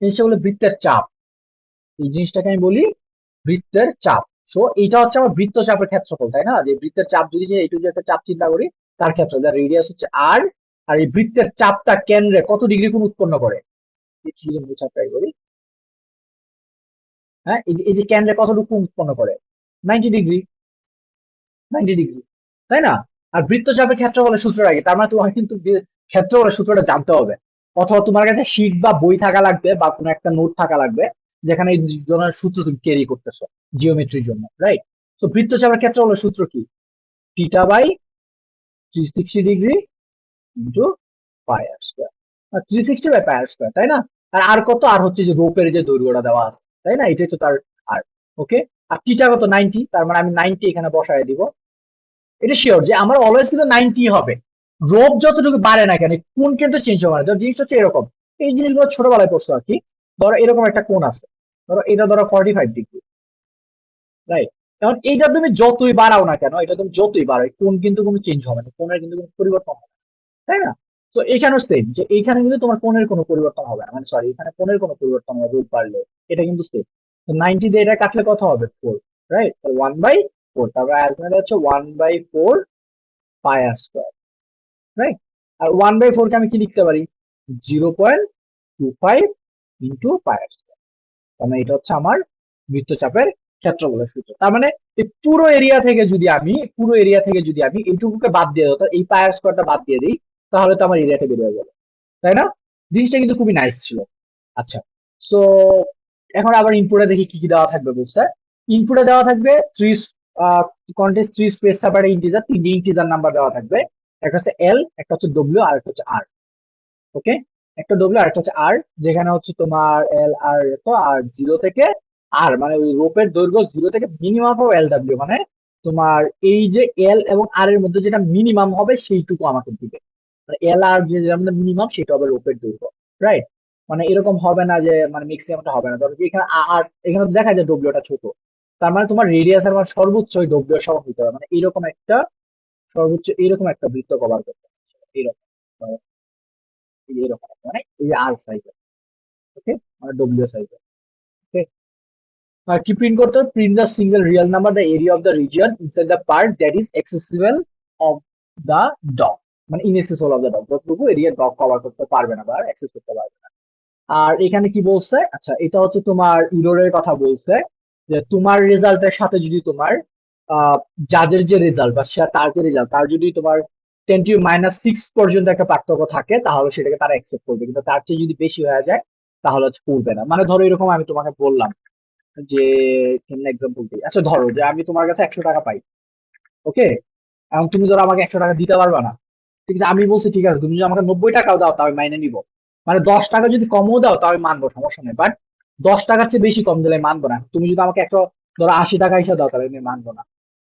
জিনিসটা বলে বৃত্তের চাপ, এই জিনিসটাকে আমি বলি বৃত্তের চাপ। সো এইটা হচ্ছে আমার বৃত্ত চাপের ক্ষেত্রফল, তাই না, যে বৃত্তের চাপ যদি যে এইটুকু যে একটা চাপ চিন্তা করি, তার ক্ষেত্র যার রেডিয়াস হচ্ছে আর, আর এই বৃত্তের চাপটা কেন্দ্রে কত ডিগ্রি কোণ উৎপন্ন করে, একটু যদি বোঝার ট্রাই করি, হ্যাঁ, এই যে কেন্দ্রে কতটুকু কোণ উৎপন্ন করে, 90 ডিগ্রি, 90 ডিগ্রি, তাই না? আর বৃত্তচাপের ক্ষেত্রফলের সূত্র আগে, তার মানে তোমাকে কিন্তু ক্ষেত্রফলের সূত্রটা জানতে হবে, অথবা তোমার কাছে শিট বা বই থাকা লাগবে বা কোনো একটা নোট থাকা লাগবে যেখানে এই দুজনের সূত্র তুমি ক্যারি করতেছো জিওমেট্রির জন্য, রাইট? তো বৃত্তচাপের ক্ষেত্রফলের সূত্র কি, θ/360 ডিগ্রি ইন্টু পাই আর স্কোয়ার, 360/πr², তাই না? আর কত, আর হচ্ছে যে রোপের যে দৈর্ঘ্যটা দেওয়া আছে, তাই না, এটাই তো তার আর, ওকে। আর টিটা কত, 90, তার মানে আমি 90 এখানে বসায় দিব। এটা শিওর যে আমার অলওয়েজ কিন্তু 90 হবে, রোপ যতটুকু বাড়ে না কেন কোন কিন্তু চেঞ্জ হবে না, জিনিসটা হচ্ছে এরকম, এই জিনিসগুলো ছোটবেলায় পড়ছো আর কি। ধরো এরকম একটা কোণ আছে, ধরো এটা ধরো 45 ডিগ্রি, রাইট? এখন এইটা তুমি যতই বাড়াও না কেন, এটা তুমি যতই বাড়াও কোণ কিন্তু কোনো চেঞ্জ হবে না, কোণের কিন্তু কোনো পরিবর্তন হবে না, তাই না? তো এখানেও সেম, যে এইখানে কিন্তু তোমার কোণের কোনো পরিবর্তন হবে না, মানে সরি এখানে কোণের কোনো পরিবর্তন হবে রূপ বাড়লে, এটা কিন্তু সেম। তো 90 দিয়ে এটা কাটলে কত হবে, 4, রাইট? 1/4, তারপর আলটিমেট হচ্ছে 1/4 πr², রাইট? আর 1/4 কে আমি কি লিখতে পারি, 0.25 ইন্টু πr², মানে এটা হচ্ছে আমার বৃত্তচাপের ক্ষেত্রফলের সূত্র। তার মানে এই পুরো এরিয়া থেকে যদি আমি এইটুকুকে বাদ দিয়ে দিই, এই πr² বাদ দিয়ে দিই, তাহলে তো আমার এরিয়াটা বের হয়ে যাবে, তাই না? জিনিসটা কিন্তু খুবই নাইস ছিল। আচ্ছা, সো এখন আবার ইনপুটে দেখি কি কি দেওয়া থাকবে বলছে। ইনপুটে দেওয়া থাকবে three contest, three space separate integer, তিনটি ইন্টিজার নাম্বার দেওয়া থাকবে, একটা হচ্ছে এল, একটা হচ্ছে ডব্লিউ, আর একটা হচ্ছে আর, ওকে। একটা ডব্লিউ আর একটা হচ্ছে আর, যেখানে হচ্ছে তোমার এল আর তো আর জিরো থেকে আর, মানে ওই রোপের দৈর্ঘ্য জিরো থেকে মিনিমাম হবে L/W, মানে তোমার এই যে এল এবং আর এর মধ্যে যেটা মিনিমাম হবে সেইটুকু আমাকে দিবে, মানে এল আর যেটা মিনিমাম সেটা হবে রোপের দৈর্ঘ্য, রাইট? মানে এরকম হবে না যে মানে ম্যাক্সিমামটা হবে না, ধরো যে এখানে আর এখানে দেখা যায় ডব্লিউটা ছোট, তার মানে তোমার রেডিয়াস আর সর্বোচ্চ ওই ডব্লিউ এর সমান হতে হবে, মানে এরকম একটা সর্বোচ্চ এরকম একটা বৃত্ত কভার করতে হবে, এরকম, এরকম মানে এই আর সাইজের, ওকে, মানে ডব্লিউ সাইজের, ওকে। আর কি প্রিন্ট করতে হবে, print the single real number the area of the region inside the part that is accessible of the dog, মানে ইনএক্সেসিবল অফ দ্য ডগ, যতটুকু এরিয়া ডগ কভার করতে পারবে না বা অ্যাক্সেস করতে পারবে না। আর এখানে কি বলছে, আচ্ছা এটা হচ্ছে তোমার ইরোরের কথা বলছে, যে তোমার রেজাল্টের সাথে যদি তোমার জাজের যে রেজাল্ট বা তার যে রেজাল্ট তার যদি তোমার 10⁻⁶ পর্যন্ত একটা পার্থক্য থাকে, তাহলে সেটাকে তারা অ্যাকসেপ্ট করবে, কিন্তু তার চেয়ে যদি বেশি হয়ে যায় তাহলে হচ্ছে করবে না। মানে ধরো এরকম আমি তোমাকে বললাম যে, কেমন এক্সাম্পল দিই, আচ্ছা ধরো যে আমি তোমার কাছে 100 টাকা পাই, ওকে, এখন তুমি ধরো আমাকে 100 টাকা দিতে পারবা না, ঠিক আছে, আমি বলছি ঠিক আছে তুমি যদি আমাকে 90 টাকাও দাও তাও আমি মাইনে নিবো, মানে 10 টাকা যদি কমও দাও তাও আমি মানবো, সমস্যা নেই, বাট 10 টাকার চেয়ে বেশি কম দিলে আমি মানবো না। তুমি যদি আমাকে ধরো 80 টাকা হিসাবে দাও তাহলে আমি মানবো না।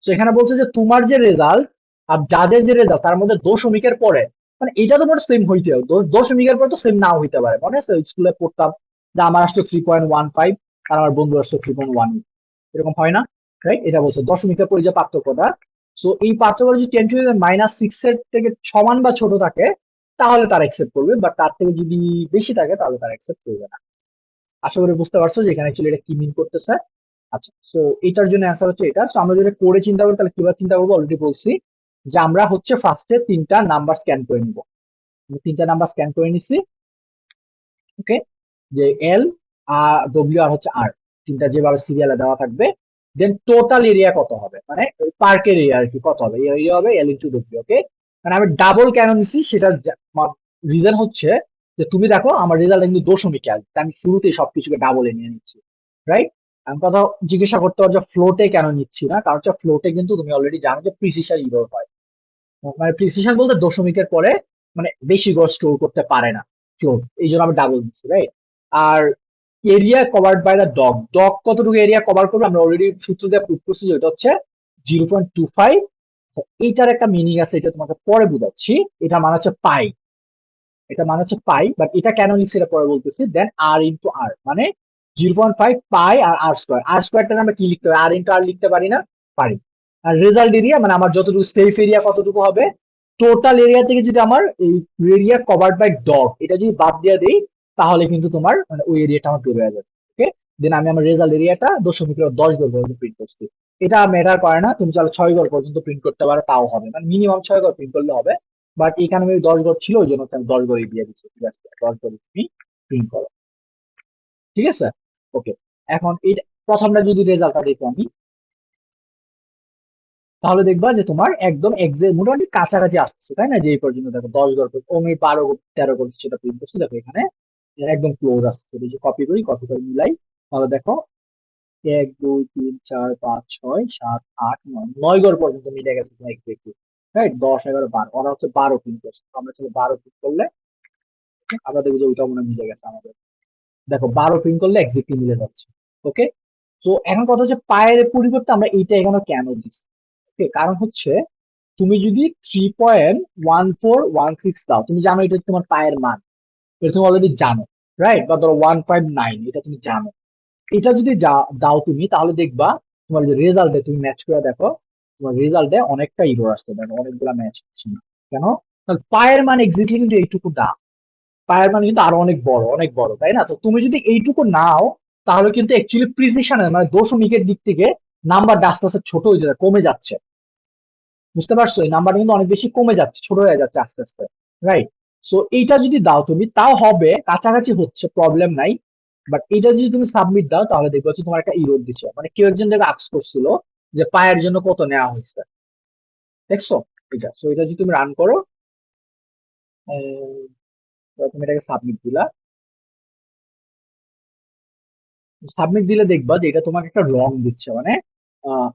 তো এখানে বলছে যে তোমার যে রেজাল্ট আর যাদের যে রেজাল্ট তার মধ্যে দশমিকের পরে, মানে এটা তোমার সেম হইতে হবে, দশমিকের পরে তো সেম নাও হইতে পারে, মনে আছে স্কুলে পড়তাম যে আমার আসছে 3.15 আর আমার বন্ধু আসছে 3.1, এরকম হয় না, রাইট? এটা বলছে দশমিকের পরে যে পার্থক্যটা, সো এই পার্থক্য যদি 10⁻⁻6 এর থেকে সমান বা ছোট থাকে তাহলে তারা অ্যাকসেপ্ট করবে, বাট তার থেকে যদি বেশি থাকে তাহলে তারা অ্যাকসেপ্ট করবে না। আশা করি বুঝতে পারছো যে এখানে অ্যাকচুয়ালি এটা কি মিন করতেছে। আচ্ছা, সো এটার জন্য অ্যান্সার হচ্ছে এটা। সো আমরা যদি করে চিন্তা করি তাহলে কিভাবে চিন্তা করবো অলরেডি বলছি, যে আমরা হচ্ছে ফার্স্টে তিনটা নাম্বার স্ক্যান করে নিব, আমি তিনটা নাম্বার স্ক্যান করে নিছি। ওকে, যে এল আর ডব্লিউ আর হচ্ছে আর, তিনটা যেভাবে সিরিয়ালে দেওয়া থাকবে। দেন টোটাল এরিয়া কত হবে, মানে পার্কের এরিয়া আর কি কত হবে, এই এরিয়া হবে এল ইন্টু ডব্লিউ। ওকে, মানে আমি ডাবল কেন নিছি সেটার রিজন হচ্ছে যে তুমি দেখো আমার রেজাল্ট কিন্তু দশমিকে আসবে, তাই আমি শুরুতেই সবকিছুকে ডাবলে নিয়ে নিচ্ছি, রাইট। আমি কথা জিজ্ঞাসা করতে পারো যে ফ্লোটে কেন নিচ্ছি না, কারণ হচ্ছে ফ্লোটে কিন্তু তুমি অলরেডি জানো যে প্রিসিশন ইরর হয়, মানে প্রিসিশন বলতে দশমিকের পরে মানে বেশি গড় স্টোর করতে পারে না ফ্লোট, এই জন্য আমি ডাবল দিচ্ছি, রাইট। আর area covered by the dog, dog কতটুকু এরিয়া কভার করবে আমরা অলরেডি সূত্র দিয়ে প্রুভ করছি, যেটা হচ্ছে 0.25। এইটার একটা মিনিং আছে, এটা তোমাকে পরে বুঝাচ্ছি। এটা মানে হচ্ছে পাই, এটা মানে হচ্ছে পাই, বাট এটা কেন লিখছি এটা পরে বলতেছি। দেন আর ইন্টু আর মানে 0.5 পাই আর আর স্কোয়ার, আর স্কোয়ারটা আমরা কি লিখতে পারি, আর ইন্টু আর লিখতে পারি না, পারি। আর রেজাল্ট এরিয়া মানে আমার যতটুকু সেফ এরিয়া কতটুকু হবে, টোটাল এরিয়া থেকে যদি আমার এই এরিয়া কভার্ড বাই ডগ এটা যদি বাদ দিয়ে দেই, তাহলে কিন্তু তোমার মানে ওই এরিয়াটা আমার বের হয়ে যাবে। ওকে, দেন আমি আমার রেজাল্ট এরিয়াটা দশমিকের 10 ঘর পর্যন্ত প্রিন্ট করছি। এটা ম্যাটার করে না, তুমি চাইলে 6 ঘর পর্যন্ত প্রিন্ট করতে পারো, তাও হবে, মানে মিনিমাম 6 ঘর প্রিন্ট করলে হবে। বাট এখানে আমি 10 ঘর ছিল, ওই জন্য আমি 10 ঘরই দিয়ে দিচ্ছি, ঠিক আছে, 10 ঘরই তুমি প্রিন্ট করো, ঠিক আছে। ওকে, এখন এই প্রথমটা যদি রেজাল্টটা দেখি আমি, তাহলে দেখবা যে তোমার একদম এক্সাক্ট মোটামুটি কাছাকাছি আসছে, তাই না, যে এই পর্যন্ত দেখো 10 ঘর আমি 12 13 ঘর কিছুটা প্রিন্ট করছি, দেখো এখানে একদম ক্লোজ আসছে। এই যে কপি করে মিলাই, তাহলে দেখো 1 2 3 4 5 6 7 8 9 9 ঘর পর্যন্ত মিলে গেছে তোমার এক্সাক্টলি, রাইট। 10 11 12, ওরা হচ্ছে 12 প্রিন্ট করছে, তো আমরা চলো 12 প্রিন্ট করলে আমরা দেখবো যে ওইটা মনে হয় মিলে গেছে আমাদের। দেখো 12 প্রিন্ট করলে এক্সাক্টলি মিলে যাচ্ছে। ওকে, তো এখন কথা হচ্ছে পায়ের পরিবর্তে আমরা এইটা এখানে কেন দিচ্ছি। ওকে, কারণ হচ্ছে তুমি যদি 3.1416 দাও, তুমি জানো এটা তোমার পায়ের মান, এটা তুমি অলরেডি জানো, রাইট। বা ধরো 159, এটা তুমি জানো। এটা যদি দাও তুমি, তাহলে দেখবা তোমার যে রেজাল্টে তুমি ম্যাচ করে দেখো, তোমার রেজাল্টে অনেকটা ইরর আসছে, দেখো অনেকগুলা ম্যাচ হচ্ছে না কেন, কারণ পায়ের মান এক্স্যাক্টলি কিন্তু এইটুকু না, পায়ের মান কিন্তু আরো অনেক বড় অনেক বড়, তাই না। তো তুমি যদি এইটুকু নাও, তাহলে কিন্তু অ্যাকচুয়ালি প্রিসিশনের মানে দশমিকের দিক থেকে নাম্বারটা আস্তে আস্তে ছোট হয়ে যাচ্ছে, কমে যাচ্ছে, বুঝতে পারছো, এই নাম্বারটা কিন্তু অনেক বেশি কমে যাচ্ছে, ছোট হয়ে যাচ্ছে আস্তে আস্তে, রাইট। সো এইটা যদি দাও তুমি, তাও হবে, কাছাকাছি হচ্ছে, প্রবলেম নাই। বাট এটা যদি তুমি সাবমিট দাও, তাহলে দেখবে হচ্ছে তোমার একটা ইরোর দিচ্ছে, মানে কেউ একজন দেখে আক্স করছিল যে পায়ের জন্য কত নেওয়া হয়েছে, দেখছো এটা। সো এটা যদি তুমি রান করো, তুমি এটাকে সাবমিট দিলা, সাবমিট দিলে দেখবা যে এটা তোমাকে একটা রং দিচ্ছে, মানে আহ,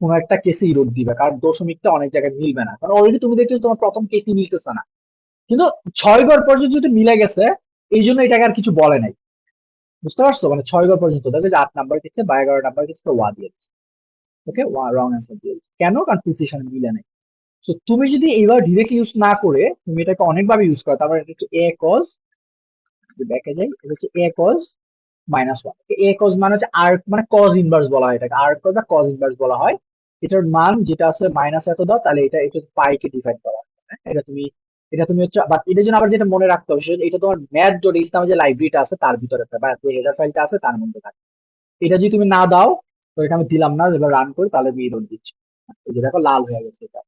কোনো একটা কেসে ইরোর দিবে, কারণ দশমিকটা অনেক জায়গায় মিলবে না, কারণ অলরেডি তুমি দেখতেছো তোমার প্রথম কেসই মিলতেছে না, কিন্তু 6 ঘর পর্যন্ত যদি মিলে গেছে, এই জন্য এটাকে আর কিছু বলে নাই, বুঝতে পারছো, মানে 6 ঘর পর্যন্ত দেখবে যে 8 নাম্বার কেসে বা 11 নাম্বার কেসে ওয়া দিয়ে দিচ্ছে। ওকে, ওয়া রং অ্যান্সার দিয়ে দিচ্ছে, কেন, কারণ প্রিসিশন মিলে নাই। তো তুমি যদি এইবার ডিরেক্ট ইউজ না করে তুমি এটাকে অনেকভাবে ইউজ করো, তারপর এটা হচ্ছে এ কজ, ব্যাকে যাই, এটা হচ্ছে এ কজ -1। এ কজ মানে হচ্ছে আর্ক, মানে কজ ইনভার্স বলা হয় এটাকে, আর্ক বা কজ ইনভার্স বলা হয়। এটার মান যেটা আছে মাইনাস এত দাও, তাহলে এটা পাইকে ডিফাইন করা হয়, হ্যাঁ? এটা তুমি হচ্ছে, বাট এটার জন্য আবার যেটা মনে রাখতে হবে সেটা এটা তোমার ম্যাথ ডট ইসলামে যে লাইব্রেরিটা আছে তার ভিতরে থাকে, বা যে হেডার ফাইলটা আছে তার মধ্যে থাকে। এটা যদি তুমি না দাও, তো এটা আমি দিলাম না, এবার রান করি, তাহলে আমি এরর দিচ্ছি, এই যে দেখো লাল হয়ে গেছে এটা,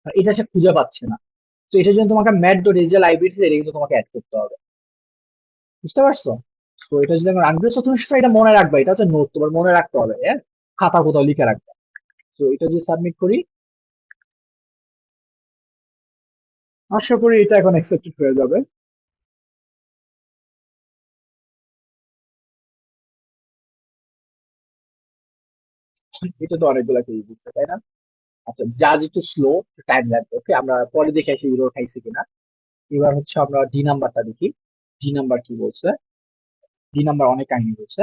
আর এটা সে খুঁজে পাচ্ছে না। তো এটার জন্য তোমাকে ম্যাথ ডট এস যে লাইব্রেরি এটা কিন্তু তোমাকে অ্যাড করতে হবে, বুঝতে পারছো। তো এটা যদি আমি রান করি, তো তুমি শুধু এটা মনে রাখবে, এটা হচ্ছে নোট, তোমার মনে রাখতে হবে, হ্যাঁ, খাতা কোথাও লিখে রাখবে। তো এটা যদি সাবমিট করি, আশা করি এটা এখন অ্যাকসেপ্টেড হয়ে যাবে। এটা তো অনেকগুলা কেস দিচ্ছে, তাই না। আচ্ছা, জাজ একটু স্লো, টাইম লাগবে। ওকে, আমরা পরে দেখে আসি ইউরো খাইছে কিনা। এবার হচ্ছে আমরা ডি নাম্বারটা দেখি, ডি নাম্বার কি বলছে। ডি নাম্বার অনেক কাহিনী বলছে।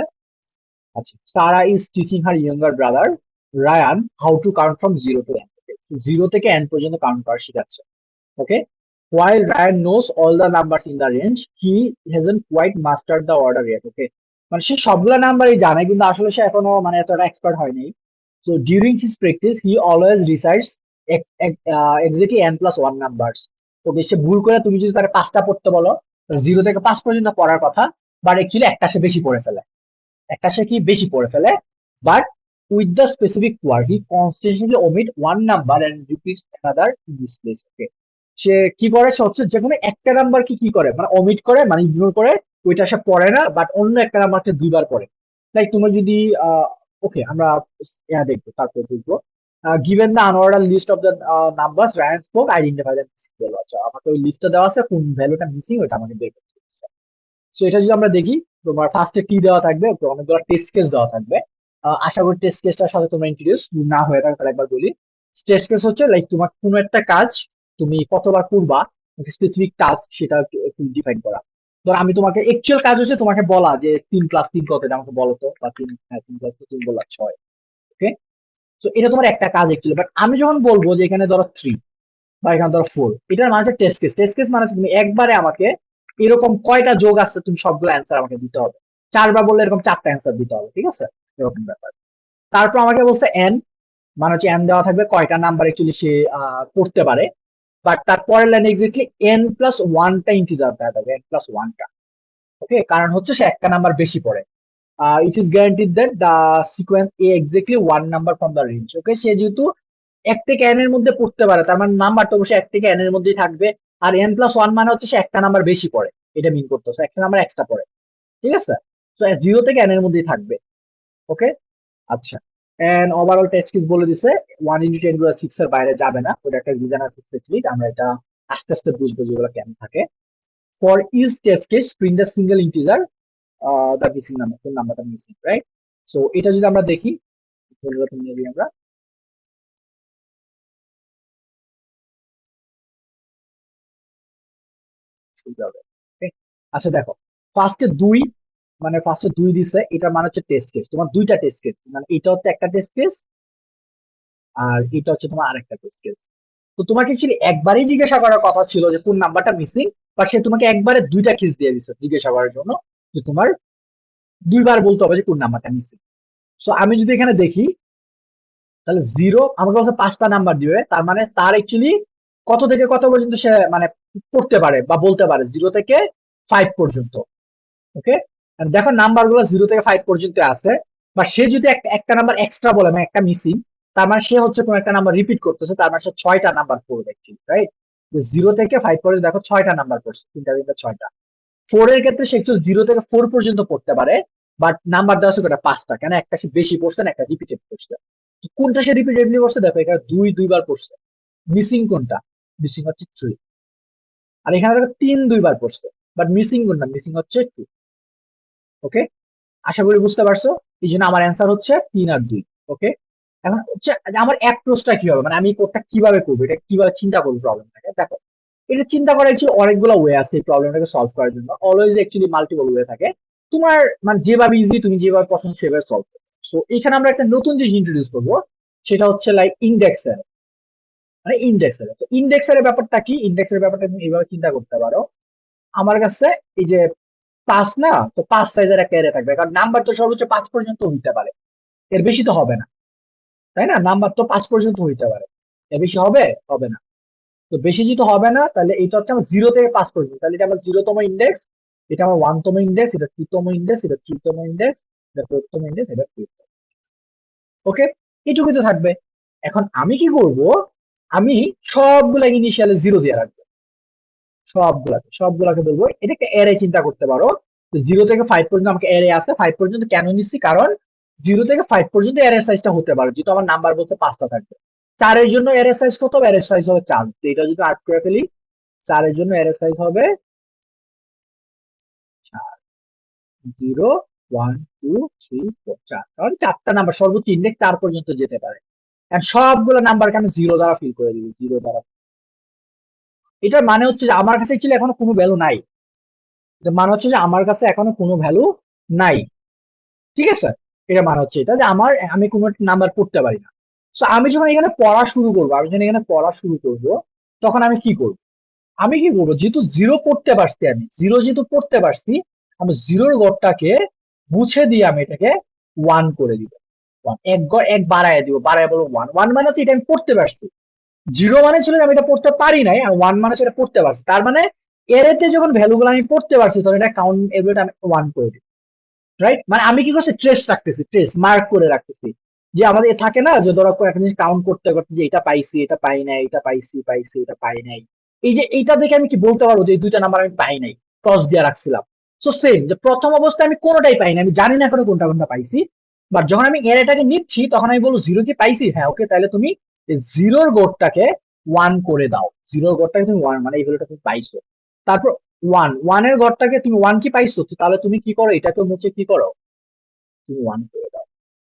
আচ্ছা, Sarah is teaching her younger brother Ryan how to count from 0 to n, zero থেকে এন পর্যন্ত কাউন্ট করা শেখাচ্ছে। ওকে, while Ryan knows all the numbers in the range, he hasn't quite mastered the order yet. Okay, মানে সে সবগুলা নাম্বারই জানে, কিন্তু আসলে সে এখনো মানে এতটা এক্সপার্ট হয়নি। So during his practice, he always recites exactly n+1 numbers. ওকে, সে ভুল করে তুমি যদি তাকে 5টা পড়তে বলো, 0 থেকে 5 পর্যন্ত পড়ার কথা, বাট অ্যাকচুয়ালি একটা সে বেশি পড়ে ফেলে, একটা সে কি বেশি পড়ে ফেলে। But with the specific word, he constantly omit one number and repeats another in this place. Okay, সে কি করে, সে হচ্ছে যে কোনো একটা নাম্বারকে কি করে মানে অমিট করে, মানে ইগনোর করে, ওইটা সে পড়ে না, বাট অন্য একটা নাম্বারকে দুইবার পড়ে। লাইক তুমি যদি ওকে আমরা দেখবো, তারপর দেখবো given the unorder list of the numbers Ryan spoke identify the missing value. আচ্ছা, আমাকে ওই লিস্টটা দেওয়া আছে, কোন ভ্যালুটা মিসিং ওটা আমাকে বের করতে হবে। সো এটা যদি আমরা দেখি, তোমার ফার্স্টে কি দেওয়া থাকবে, অনেকগুলো টেস্ট কেস দেওয়া থাকবে। আশা করি টেস্ট কেসটার সাথে তোমরা ইন্ট্রোডিউস না হয়ে থাকে, তাহলে একবার বলি। টেস্ট কেস হচ্ছে লাইক তোমার কোনো একটা কাজ তুমি কতবার করবা, স্পেসিফিক টাস্ক সেটা একটু ডিফাইন করা। ধর আমি তোমাকে অ্যাকচুয়াল কাজ হচ্ছে তোমাকে বলা যে 3+3 কত, এটা আমাকে বলো তো, বা 3+3 বললা 6। ওকে, তো এটা তোমার একটা কাজ অ্যাকচুয়ালি, বাট আমি যখন বলবো যে এখানে ধরো 3 বা এখানে ধরো 4, এটার মানে টেস্ট কেস। টেস্ট কেস মানে তুমি একবারে আমাকে এরকম কয়টা যোগ আসছে তুমি সবগুলো অ্যান্সার আমাকে দিতে হবে। 4বার বললে এরকম 4টা অ্যান্সার দিতে হবে, ঠিক আছে, এরকম ব্যাপার। তারপর আমাকে বলছে এন, মানে হচ্ছে এন দেওয়া থাকবে কয়টা নাম্বার অ্যাকচুয়ালি সে করতে পারে, বাট তার পরের লাইনে এক্স্যাক্টলি n+1টা ইন্টিজার দেওয়া থাকবে, n+1টা। ওকে, কারণ হচ্ছে সে একটা নাম্বার বেশি পড়ে। It is guaranteed that the sequence a exactly 1 number from the range. Okay, সে যেহেতু 1 থেকে n এর মধ্যে পড়তে পারে, তার মানে নাম্বারটা অবশ্যই 1 থেকে n এর মধ্যেই থাকবে। আর n+1 মানে হচ্ছে সে একটা নাম্বার বেশি পড়ে, এটা মিন করতেছে, একটা নাম্বার এক্সট্রা পড়ে, ঠিক আছে। তো 0 থেকে n এর মধ্যেই থাকবে। ওকে, আচ্ছা। এন্ড ওভারঅল টেস্ট কেস বলে দিছে 1 × 10 গুলো 6 এর বাইরে যাবে না, ওটা একটা রিজন আছে স্পেসিফিক, আমরা এটা আস্তে আস্তে বুঝবো যেগুলো কেন থাকে। For each test case print the single integer the missing number, কোন নাম্বারটা মিসিং, রাইট। সো এটা যদি আমরা দেখি, আমরা সুবিধা হবে। Okay? আচ্ছা দেখো, ফার্স্টে 2, মানে ফার্স্টে 2 দিছে, এটা মানে হচ্ছে টেস্ট কেস, তোমার দুইটা টেস্ট কেস, মানে এটা হচ্ছে একটা টেস্ট কেস, আর এটা হচ্ছে তোমার আরেকটা টেস্ট কেস। তো তোমাকে অ্যাকচুয়ালি একবারই জিজ্ঞাসা করার কথা ছিল যে কোন নাম্বারটা মিসিং, বাট সে তোমাকে একবারে দুইটা কেস দিয়ে দিছে জিজ্ঞাসা করার জন্য, যে তোমার দুইবার বলতে হবে যে কোন নাম্বারটা মিসিং। সো আমি যদি এখানে দেখি, তাহলে 0 আমাকে কাছে 5টা নাম্বার দিবে, তার মানে তার অ্যাকচুয়ালি কত থেকে কত পর্যন্ত সে মানে পড়তে পারে বা বলতে পারে, 0 থেকে 5 পর্যন্ত। ওকে, দেখো নাম্বার গুলো 0 থেকে 5 পর্যন্ত আছে, বা সে যদি একটা নাম্বার এক্সট্রা বলে, মানে একটা মিসিং, তার মানে সে হচ্ছে কোন একটা নাম্বার রিপিট করতেছে, তার মানে সে 6টা নাম্বার পড়বে অ্যাকচুয়ালি, রাইট। 0 থেকে 5 পর্যন্ত দেখো 6টা নাম্বার পড়ছে, 3টা 6টা। 4 এর ক্ষেত্রে সে অ্যাকচুয়ালি 0 থেকে 4 পর্যন্ত পড়তে পারে, বাট নাম্বার দেওয়া আছে কটা, 5টা, কেন একটা সে বেশি পড়ছে না, একটা রিপিটেড পড়ছে। তো কোনটা সে রিপিটেডলি পড়ছে, দেখো এখানে 2 দুইবার পড়ছে, মিসিং কোনটা, মিসিং হচ্ছে 3। আর এখানে দেখো 3 দুইবার পড়ছে, বাট মিসিং কোনটা, মিসিং হচ্ছে 2। ওকে, আশা করি বুঝতে পারছো। এই জন্য আমার অ্যান্সার হচ্ছে 3 আর 2। ওকে, এখন হচ্ছে আমার অ্যাপ্রোচটা কি হবে, মানে আমি কোডটা কিভাবে করবো, এটা কিভাবে চিন্তা করবো প্রবলেমটাকে। দেখো, এটা চিন্তা করার অ্যাকচুয়ালি অনেকগুলো ওয়ে আছে এই প্রবলেমটাকে সলভ করার জন্য, অলওয়েজ অ্যাকচুয়ালি মাল্টিপল ওয়ে থাকে। তোমার মানে যেভাবে ইজি, তুমি যেভাবে পছন্দ সেভাবে সলভ করো। সো এখানে আমরা একটা নতুন জিনিস ইন্ট্রোডিউস করবো, সেটা হচ্ছে লাইক ইন্ডেক্সের, মানে ইন্ডেক্সের। তো ইন্ডেক্সের ব্যাপারটা কি, ইন্ডেক্সের ব্যাপারটা তুমি এইভাবে চিন্তা করতে পারো। আমার কাছে এই যে 5 না, তো 5 সাইজের একটা এরে থাকবে, কারণ নাম্বার তো সর্বোচ্চ 5 পর্যন্ত হইতে পারে, এর বেশি তো হবে না, তাই না। নাম্বার তো 5 পর্যন্ত হইতে পারে, এর বেশি হবে, হবে না। তো বেশি যেহেতু হবে না, তাহলে এটা হচ্ছে আমার 0 থেকে 5 পর্যন্ত, তাহলে এটা আমার 0তম ইন্ডেক্স, এটা আমার 1তম ইন্ডেক্স, এটা 2তম ইন্ডেক্স, এটা 3তম ইন্ডেক্স, এটা 4তম ইন্ডেক্স, এটা 5th। ওকে, এটুকুই তো থাকবে। এখন আমি কি করব, আমি সবগুলা ইনিশিয়ালি 0 দিয়ে রাখবো, সবগুলাকে বলবো এটা একটা অ্যারে চিন্তা করতে পারো। 0 থেকে 5 পর্যন্ত আমাকে অ্যারে আছে, 5 পর্যন্ত কেন নিচ্ছি, কারণ 0 থেকে 5 পর্যন্ত অ্যারে সাইজটা হতে পারে, যেহেতু আমার নাম্বার বলছে 5টা থাকবে। 4-এর জন্য অ্যারে সাইজ কত, অ্যারে সাইজ হবে 4। তো এটা যদি আর্ট করে ফেলি, 4-এর জন্য অ্যারে সাইজ হবে 4, 0 1 2 3 4, 4, কারণ 4টা নাম্বার সর্বোচ্চ ইন্ডেক্স 4 পর্যন্ত যেতে পারে। আর সবগুলো নাম্বারকে আমি 0 দ্বারা ফিল করে দিবি, 0 দ্বারা। এটার মানে হচ্ছে যে আমার কাছে অ্যাকচুয়ালি এখনো কোনো ভ্যালু নাই, এটার মানে হচ্ছে যে আমার কাছে এখনো কোনো ভ্যালু নাই, ঠিক আছে। এটা মানে হচ্ছে এটা যে আমি কোনো নাম্বার পড়তে পারি না। তো আমি যখন এখানে পড়া শুরু করবো, তখন আমি কি করব, যেহেতু 0 পড়তে পারছি, আমি 0 যেহেতু পড়তে পারছি, আমি 0-র ঘরটাকে মুছে দিয়ে আমি এটাকে 1 করে দিব। এক ঘর এক বাড়ায় দিব, বাড়ায় বলবো 1। 1 মানে হচ্ছে এটা আমি পড়তে পারছি, 0 মানে ছিল যে আমি এটা পড়তে পারি নাই, আর 1 মানে হচ্ছে এটা পড়তে পারছি। তার মানে এরেতে যখন ভ্যালুগুলো আমি পড়তে পারছি, তখন এটা কাউন্ট এগুলোটা আমি 1 করে দিই, রাইট। মানে আমি কি করছি, ট্রেস রাখতেছি, ট্রেস মার্ক করে রাখতেছি। যে আমাদের থাকে না যে ধরো একটা জিনিস কাউন্ট করতে করতে যে এটা পাইছি, এটা পাই নাই, এটা পাইছি, এটা পাই নাই, এই যে এইটা দেখে আমি কি বলতে পারবো যে এই দুইটা নাম্বার আমি পাই নাই, ক্রস দিয়ে রাখছিলাম। সো সেম, যে প্রথম অবস্থায় আমি কোনোটাই পাই না, আমি জানি না এখনো কোনটা কোনটা পাইছি, বাট যখন আমি এটাকে নিচ্ছি তখন আমি বলবো জিরো কি পাইছি, হ্যাঁ ওকে, তাহলে তুমি জিরোর গড়টাকে ওয়ান করে দাও, জিরোর গড়টাকে তুমি ওয়ান, মানে এই ভ্যালুটা তুমি পাইছো। তারপর ওয়ানের গড়টাকে তুমি ওয়ান কি পাইছো, তাহলে তুমি কি করো, এটাকে হচ্ছে কি করো, তুমি ওয়ান করে দাও।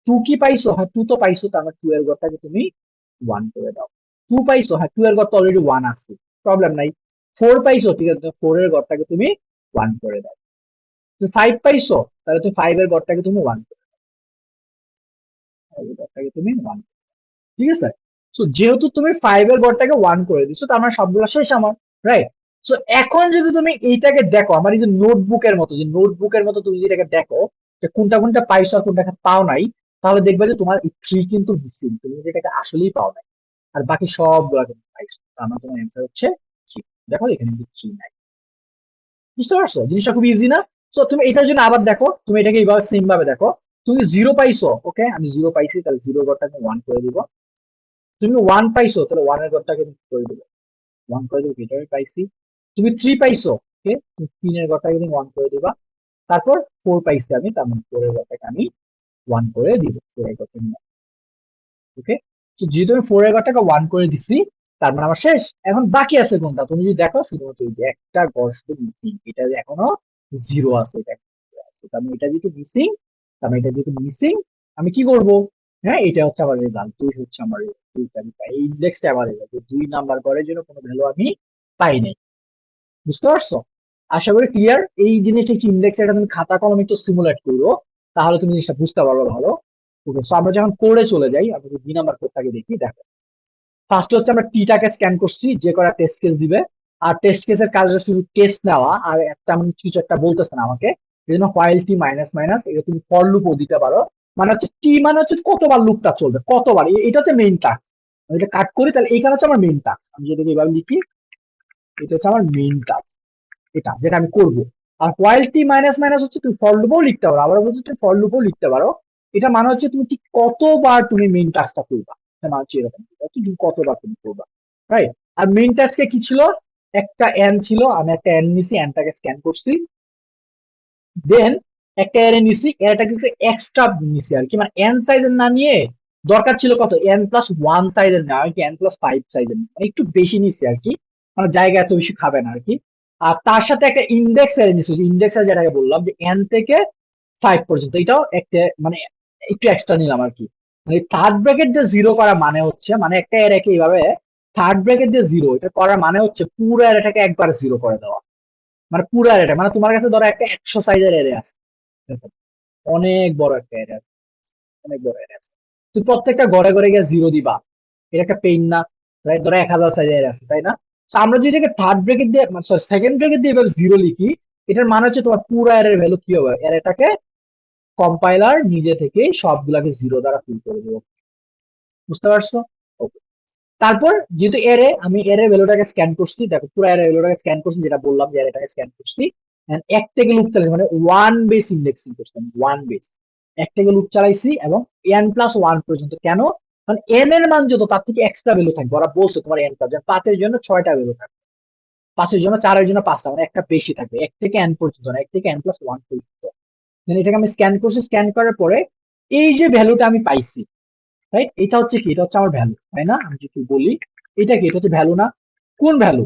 টু কি পাইছো, হ্যাঁ টু তো পাইছো, তার মানে টু এর গড়টাকে তুমি ওয়ান করে দাও। টু পাইছো, হ্যাঁ টু এর গড় তো অলরেডি ওয়ান আছে, প্রবলেম নাই। ফোর পাইছো, ঠিক আছে, ফোর এর গড়টাকে তুমি ওয়ান করে দাও। তুমি ফাইভ পাইছো, তাহলে তুমি ফাইভ এর গড়টাকে তুমি ওয়ান করে দাও, ফাইভ এর গড়টাকে তুমি ওয়ান, ঠিক আছে। সো যেহেতু তুমি ফাইভ এর গড়টাকে ওয়ান করে দিচ্ছ, তার মানে সবগুলো শেষ আমার, রাইট। সো এখন যদি তুমি এইটাকে দেখো, আমার এই যে নোটবুকের মতো, যে নোটবুকের মতো তুমি যদি এটাকে দেখো যে কোনটা কোনটা পাইছো আর কোনটা পাও নাই, তাহলে দেখবে যে তোমার এই থ্রি কিন্তু মিসিং, তুমি কিন্তু এটাকে আসলেই পাও নাই, আর বাকি সবগুলা কিন্তু পাইছো, তার মানে তোমার অ্যান্সার হচ্ছে থ্রি। দেখো এখানে কিন্তু থ্রি নাই, বুঝতে পারছো জিনিসটা খুব ইজি না? সো তুমি এটার জন্য আবার দেখো, তুমি এটাকে এইভাবে সেম ভাবে দেখো, তুমি জিরো পাইছো, ওকে আমি জিরো পাইছি, তাহলে জিরো ঘরটাকে ওয়ান করে দিব। তুমি ওয়ান পাইছো, তাহলে ওয়ান এর ঘরটাকে তুমি করে দিবে, ওয়ান করে দিবে, এটা আমি পাইছি। তুমি থ্রি পাইছো, ওকে, তুমি তিনের ঘরটাকে তুমি ওয়ান করে দিবা। তারপর ফোর পাইছি আমি, তার মানে ফোর এর ঘরটাকে আমি ওয়ান করে দিব, ফোর এর ঘরটা নিয়ে, ওকে। তো যেহেতু আমি ফোর এর ঘরটাকে ওয়ান করে দিছি, তার মানে আমার শেষ। এখন বাকি আছে কোনটা, তুমি যদি দেখো শুধুমাত্র এই যে একটা ঘর শুধু মিসিং, এটা যে এখনো জিরো আছে, এটা zero আছে, তার মানে এটা যেহেতু মিসিং, তার মানে এটা যেহেতু মিসিং, আমি কি করব, হ্যাঁ এটা হচ্ছে আমার রেজাল্ট, দুই হচ্ছে আমার result, দুইটা আমি পাই, এই ইন্ডেক্সটা আমার রেজাল্ট, দুই নাম্বার ঘরের জন্য কোনো ভ্যালু আমি পাই নাই, বুঝতে পারছো? আশা করি ক্লিয়ার। এই জিনিসটা কি ইন্ডেক্স, এটা তুমি খাতা কলমে একটু সিমুলেট করবো, তাহলে তুমি জিনিসটা বুঝতে পারবে ভালো। ওকে, সো আমরা যখন কোডে চলে যাই, আমরা যদি দুই নাম্বার কোডটাকে দেখি, দেখো ফার্স্ট হচ্ছে আমরা টিটাকে স্ক্যান করছি, যে করা টেস্ট কেস দিবে, আর টেস্ট কেসের কাজ হচ্ছে শুধু টেস্ট নেওয়া, আর একটা মানে কিছু একটা বলতেছে না আমাকে, এই জন্য হোয়াইল টি মাইনাস মাইনাস, এটা তুমি ফর লুপও দিতে পারো, মানে হচ্ছে টি মানে হচ্ছে কতবার লুপটা চলবে, কতবার, এটা হচ্ছে মেইন টাস্ক। আমি এটা কাট করি, তাহলে এইখানে হচ্ছে আমার মেইন টাস্ক, আমি যেটাকে এভাবে লিখি, এটা হচ্ছে আমার মেইন টাস্ক, এটা যেটা আমি করব। আর হোয়াইল টি মাইনাস মাইনাস হচ্ছে তুমি ফর লুপও লিখতে পারো, আবার বলছি তুমি ফর লুপও লিখতে পারো, এটা মানে হচ্ছে তুমি ঠিক কতবার তুমি মেইন টাস্কটা করবা, এটা মানে হচ্ছে এরকম, এটা হচ্ছে তুমি কতবার তুমি করবা, রাইট। আর মেইন টাস্কে কি ছিল, একটা এন ছিল, আমি একটা এন নিছি, এনটাকে স্ক্যান করছি, দেন একটা এরে নিছি, এরটা কিন্তু এক্সট্রা নিছি আর কি, মানে এন সাইজের না নিয়ে দরকার ছিল কত, এন প্লাস ওয়ান সাইজের না, আমি এন প্লাস ফাইভ সাইজের নিছি, মানে একটু বেশি নিছি আর কি, মানে জায়গা এত বেশি খাবে না আর কি। আর তার সাথে একটা ইন্ডেক্স এরে নিছি, ইন্ডেক্স এর যেটাকে বললাম যে এন থেকে ফাইভ পর্যন্ত, এটাও একটা মানে একটু এক্সট্রা নিলাম আর কি। মানে থার্ড ব্র্যাকেট দিয়ে জিরো করা মানে হচ্ছে, মানে একটা এরেকে এইভাবে থার্ড ব্র্যাকেট দিয়ে জিরো, এটা করার মানে হচ্ছে পুরো এরেটাকে একবার জিরো করে দেওয়া, মানে পুরো এরিয়াটা, মানে তোমার কাছে ধরো একটা 100 সাইজের এরিয়া আছে, দেখো, অনেক বড় একটা এরিয়া, অনেক বড় এরিয়া আছে, তুমি প্রত্যেকটা ঘরে ঘরে গিয়ে জিরো দিবা, এটা একটা পেইন না, রাইট? ধরো 1000 সাইজের এরিয়া আছে, তাই না? তো আমরা যদি এটাকে থার্ড ব্রেকেট দিয়ে, সরি সেকেন্ড ব্রেকেট দিয়ে এবার জিরো লিখি, এটার মানে হচ্ছে তোমার পুরো এরিয়ার ভ্যালু কি হবে, এরিয়াটাকে কম্পাইলার নিজে থেকেই সবগুলাকে জিরো দ্বারা ফিল করে দেবো, বুঝতে পারছো? ওকে। তারপর যেহেতু এরে, আমি এরে ভ্যালুটাকে স্ক্যান করছি, দেখো পুরো এরে ভ্যালুটাকে স্ক্যান করছি, যেটা বললাম যে এটাকে স্ক্যান করছি, and এক থেকে লুপ চালাইছি, মানে ওয়ান বেস ইন্ডেক্সিং করছি, ওয়ান বেস, এক থেকে লুপ চালাইছি এবং এন প্লাস ওয়ান পর্যন্ত, কেন, কারণ এন এর মান যত তার থেকে এক্সট্রা ভ্যালু থাকবে, ওরা বলছে তোমার এন প্লাস, পাঁচের জন্য ছয়টা ভ্যালু থাকবে, পাঁচের জন্য চারের জন্য পাঁচটা, মানে একটা বেশি থাকবে, এক থেকে এন পর্যন্ত না, এক থেকে এন প্লাস ওয়ান পর্যন্ত। Then এটাকে আমি স্ক্যান করছি, স্ক্যান করার পরে এই যে ভ্যালুটা আমি পাইছি, রাইট, এটা হচ্ছে কি, এটা হচ্ছে আমার ভ্যালু, তাই না? আমি যদি বলি এটা কি, এটা হচ্ছে ভ্যালু না? কোন ভ্যালু,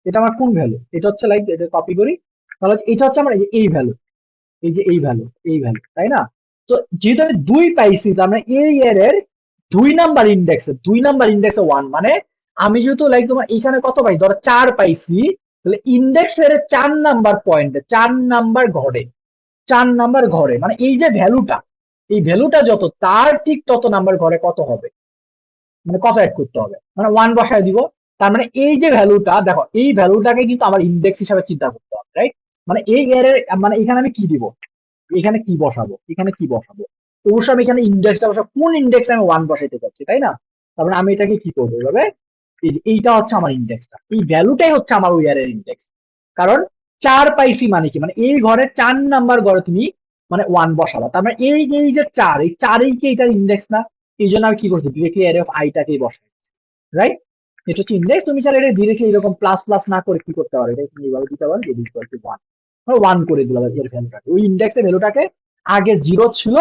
এটা আমার কোন ভ্যালু, এটা হচ্ছে লাইক, এটা কপি করি, তাহলে এটা হচ্ছে আমার এই ভ্যালু, এই যে এই ভ্যালু, এই ভ্যালু, তাই না? তো যেহেতু আমি দুই পাইছি, তার মানে এই এর দুই নাম্বার ইন্ডেক্সে ওয়ান, মানে আমি যেহেতু লাইক তোমার এখানে কত পাই, ধরো চার পাইছি, তাহলে ইন্ডেক্স এর চার নাম্বার পয়েন্টে, চার নাম্বার ঘরে, চার নাম্বার ঘরে, মানে এই যে ভ্যালুটা, এই ভ্যালুটা যত, তার ঠিক তত নাম্বার ঘরে কত হবে, মানে কত অ্যাড করতে হবে, মানে ওয়ান বসায় দিব। তার মানে এই যে ভ্যালুটা দেখো, এই ভ্যালুটাকে কিন্তু আমার ইন্ডেক্স হিসাবে চিন্তা করতে হবে, রাইট? মানে এই এর, মানে এখানে আমি কি দিব, এখানে কি বসাবো, এখানে কি বসাবো, অবশ্যই আমি এখানে ইন্ডেক্সটা বসাবো, কোন ইন্ডেক্সে আমি ওয়ান বসাইতে চাচ্ছি, তাই না? তারপরে আমি এটাকে কি করবো, এভাবে, এই যে এইটা হচ্ছে আমার ইন্ডেক্সটা, এই ভ্যালুটাই হচ্ছে আমার ওই এর ইন্ডেক্স, কারণ চার পাইছি মানে কি, মানে এই ঘরে চার নাম্বার ঘরে তুমি মানে ওয়ান বসাবা, তার মানে এই যে চার, এই চারেই কি এটার ইন্ডেক্স না? এই জন্য আমি কি করছি, ডিরেক্টলি অ্যারে অফ আইটাকেই বসাই, রাইট? এটা হচ্ছে ইন্ডেক্স। তুমি চাইলে এটা ডিরেক্টলি এরকম প্লাস প্লাস না করে কি করতে পারো, এটা তুমি এইভাবে দিতে পারো যে ইকুয়াল টু 1, ওয়ান করে দিলাম এর ভ্যালুটাকে, ওই ইন্ডেক্সের ভ্যালুটাকে আগে 0 ছিল,